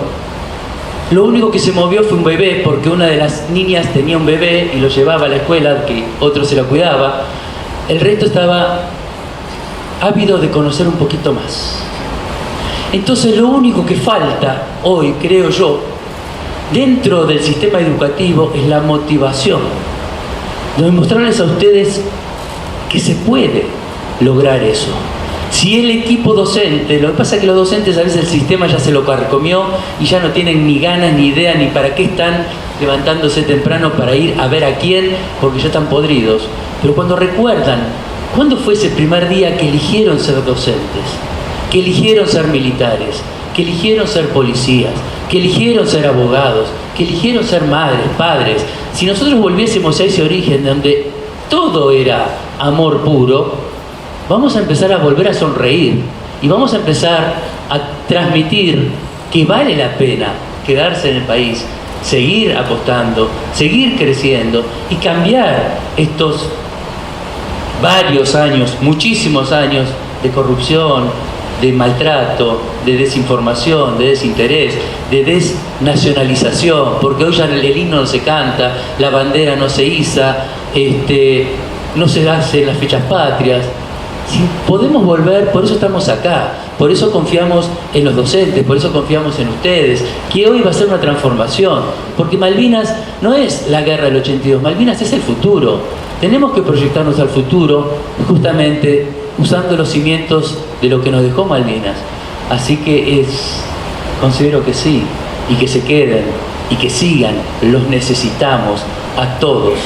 Speaker 3: Lo único que se movió fue un bebé, porque una de las niñas tenía un bebé y lo llevaba a la escuela, que otro se la cuidaba. El resto estaba ávido de conocer un poquito más. Entonces lo único que falta hoy, creo yo, dentro del sistema educativo es la motivación. De mostrarles a ustedes que se puede lograr eso. Si el equipo docente, lo que pasa es que los docentes a veces el sistema ya se lo carcomió y ya no tienen ni ganas, ni idea, ni para qué están levantándose temprano para ir a ver a quién, porque ya están podridos. Pero cuando recuerdan, ¿cuándo fue ese primer día que eligieron ser docentes? Que eligieron ser militares, que eligieron ser policías, que eligieron ser abogados, que eligieron ser madres, padres. Si nosotros volviésemos a ese origen donde todo era amor puro, vamos a empezar a volver a sonreír y vamos a empezar a transmitir que vale la pena quedarse en el país, seguir apostando, seguir creciendo y cambiar estos varios años, muchísimos años de corrupción, de maltrato, de desinformación, de desinterés, de desnacionalización, porque hoy ya el himno no se canta, la bandera no se iza, no se hace las fechas patrias. Si podemos volver, por eso estamos acá, por eso confiamos en los docentes, por eso confiamos en ustedes, que hoy va a ser una transformación, porque Malvinas no es la guerra del 82, Malvinas es el futuro. Tenemos que proyectarnos al futuro justamente usando los cimientos de lo que nos dejó Malvinas. Así que considero que sí, y que se queden, y que sigan, los necesitamos a todos,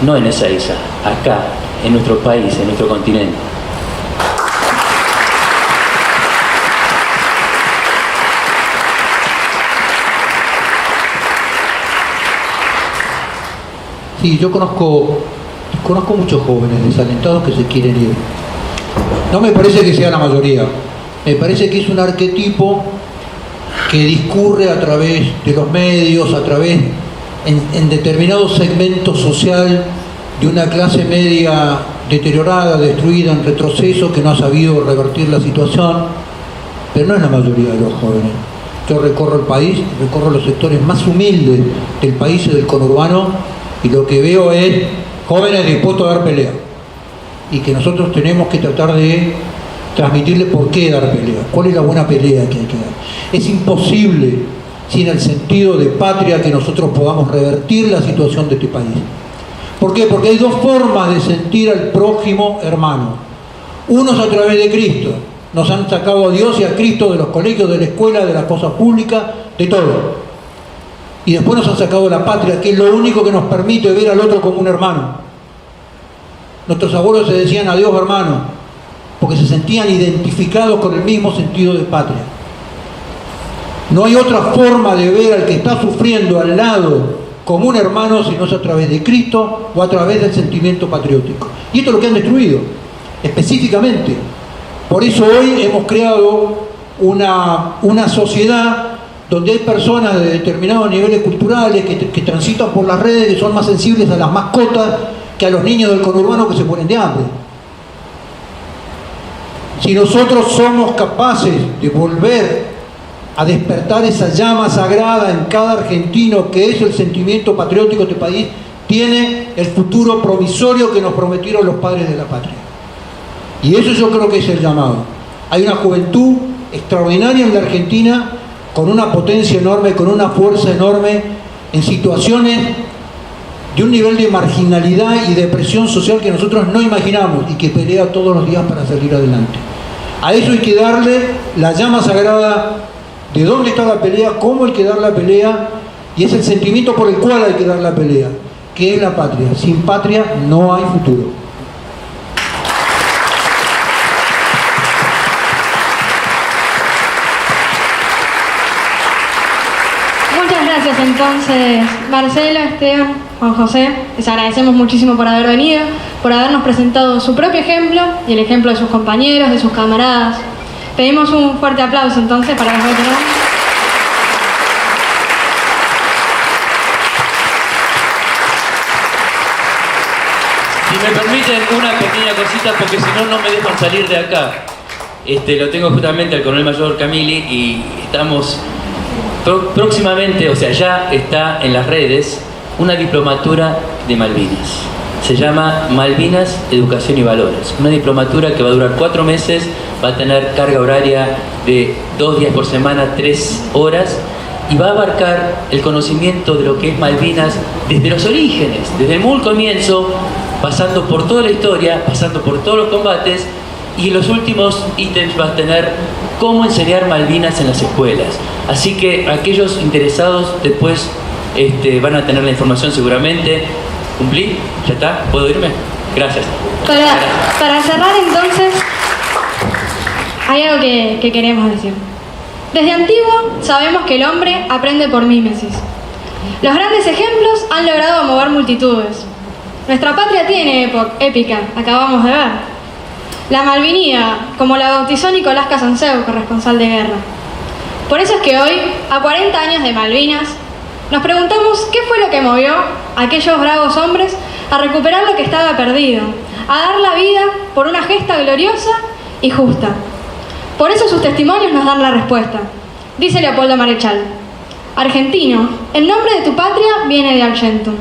Speaker 3: no en Ezeiza, acá, en nuestro país, en nuestro continente.
Speaker 4: Sí, yo conozco muchos jóvenes desalentados que se quieren ir. No me parece que sea la mayoría, me parece que es un arquetipo que discurre a través de los medios, a través en determinados segmentos social de una clase media deteriorada, destruida, en retroceso, que no ha sabido revertir la situación, pero no es la mayoría de los jóvenes. Yo recorro el país, recorro los sectores más humildes del país y del conurbano, y lo que veo es jóvenes dispuestos a dar pelea, y que nosotros tenemos que tratar de transmitirle por qué dar pelea, cuál es la buena pelea que hay que dar. Es imposible sin el sentido de patria que nosotros podamos revertir la situación de este país. ¿Por qué? Porque hay dos formas de sentir al prójimo hermano. Uno es a través de Cristo. Nos han sacado a Dios y a Cristo de los colegios, de la escuela, de las cosas públicas, de todo. Y después nos han sacado de la patria, que es lo único que nos permite ver al otro como un hermano. Nuestros abuelos se decían adiós hermano, porque se sentían identificados con el mismo sentido de patria. No hay otra forma de ver al que está sufriendo al lado como un hermano si no es a través de Cristo o a través del sentimiento patriótico. Y esto es lo que han destruido, específicamente. Por eso hoy hemos creado una sociedad donde hay personas de determinados niveles culturales que transitan por las redes, que son más sensibles a las mascotas que a los niños del conurbano que se mueren de hambre. Si nosotros somos capaces de volver a despertar esa llama sagrada en cada argentino, que es el sentimiento patriótico de este país, tiene el futuro provisorio que nos prometieron los padres de la patria. Y eso yo creo que es el llamado. Hay una juventud extraordinaria en la Argentina, con una potencia enorme, con una fuerza enorme, en situaciones de un nivel de marginalidad y depresión social que nosotros no imaginamos y que pelea todos los días para salir adelante. A eso hay que darle la llama sagrada de dónde está la pelea, cómo hay que dar la pelea, y es el sentimiento por el cual hay que dar la pelea, que es la patria. Sin patria no hay futuro.
Speaker 1: Muchas gracias entonces, Marcelo, Esteban, Juan José. Les agradecemos muchísimo por haber venido, por habernos presentado su propio ejemplo y el ejemplo de sus compañeros, de sus camaradas. Pedimos un fuerte aplauso entonces para los veteranos.
Speaker 3: Si me permiten una pequeña cosita, porque si no, no me dejan salir de acá. Lo tengo justamente al coronel mayor Camili y estamos próximamente, o sea, ya está en las redes una diplomatura de Malvinas. Se llama Malvinas, Educación y Valores. Una diplomatura que va a durar 4 meses, va a tener carga horaria de 2 días por semana, 3 horas, y va a abarcar el conocimiento de lo que es Malvinas desde los orígenes, desde el muy comienzo, pasando por toda la historia, pasando por todos los combates, y en los últimos ítems va a tener cómo enseñar Malvinas en las escuelas. Así que aquellos interesados después van a tener la información seguramente. ¿Cumplí? ¿Ya está? ¿Puedo irme? Gracias.
Speaker 1: Para cerrar entonces, hay algo que queremos decir. Desde antiguo sabemos que el hombre aprende por mímesis. Los grandes ejemplos han logrado mover multitudes. Nuestra patria tiene épica, acabamos de ver. La Malvinía, como la bautizó Nicolás Casanseu, corresponsal de guerra. Por eso es que hoy, a 40 años de Malvinas, nos preguntamos qué fue lo que movió a aquellos bravos hombres a recuperar lo que estaba perdido, a dar la vida por una gesta gloriosa y justa. Por eso sus testimonios nos dan la respuesta. Dice Leopoldo Marechal: argentino, el nombre de tu patria viene de Argentum.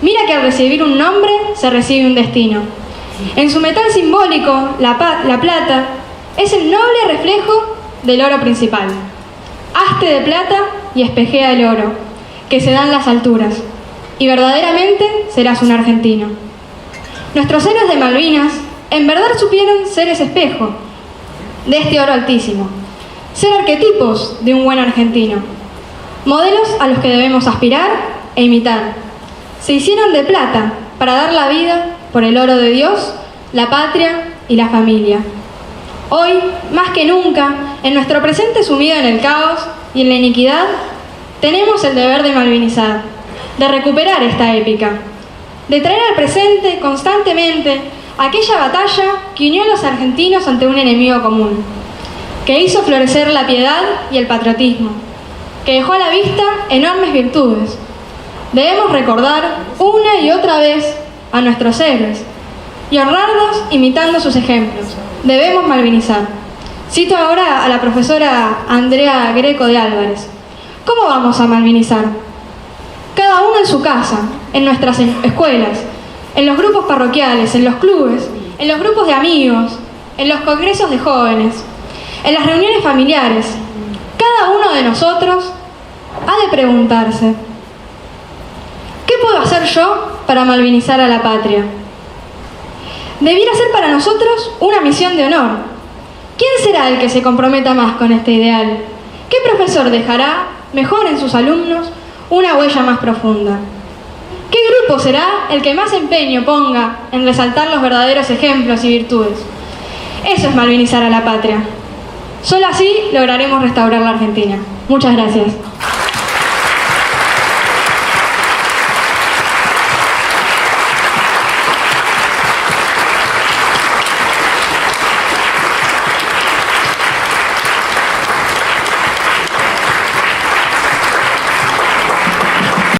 Speaker 1: Mira que al recibir un nombre se recibe un destino. En su metal simbólico, la plata es el noble reflejo del oro principal. Haste de plata y espejea el oro, que se da en las alturas, y verdaderamente serás un argentino. Nuestros héroes de Malvinas en verdad supieron ser ese espejo de este oro altísimo, ser arquetipos de un buen argentino, modelos a los que debemos aspirar e imitar. Se hicieron de plata para dar la vida por el oro de Dios, la patria y la familia. Hoy, más que nunca, en nuestro presente sumido en el caos y en la iniquidad, tenemos el deber de malvinizar, de recuperar esta épica, de traer al presente constantemente aquella batalla que unió a los argentinos ante un enemigo común, que hizo florecer la piedad y el patriotismo, que dejó a la vista enormes virtudes. Debemos recordar una y otra vez a nuestros héroes y honrarlos imitando sus ejemplos. Debemos malvinizar. Cito ahora a la profesora Andrea Greco de Álvarez. ¿Cómo vamos a malvinizar? Cada uno en su casa, en nuestras escuelas, en los grupos parroquiales, en los clubes, en los grupos de amigos, en los congresos de jóvenes, en las reuniones familiares. Cada uno de nosotros ha de preguntarse: ¿qué puedo hacer yo para malvinizar a la patria. Debiera ser para nosotros una misión de honor. ¿Quién será el que se comprometa más con este ideal? ¿Qué profesor dejará mejor en sus alumnos una huella más profunda? ¿Qué grupo será el que más empeño ponga en resaltar los verdaderos ejemplos y virtudes? Eso es malvinizar a la patria. Solo así lograremos restaurar la Argentina. Muchas gracias.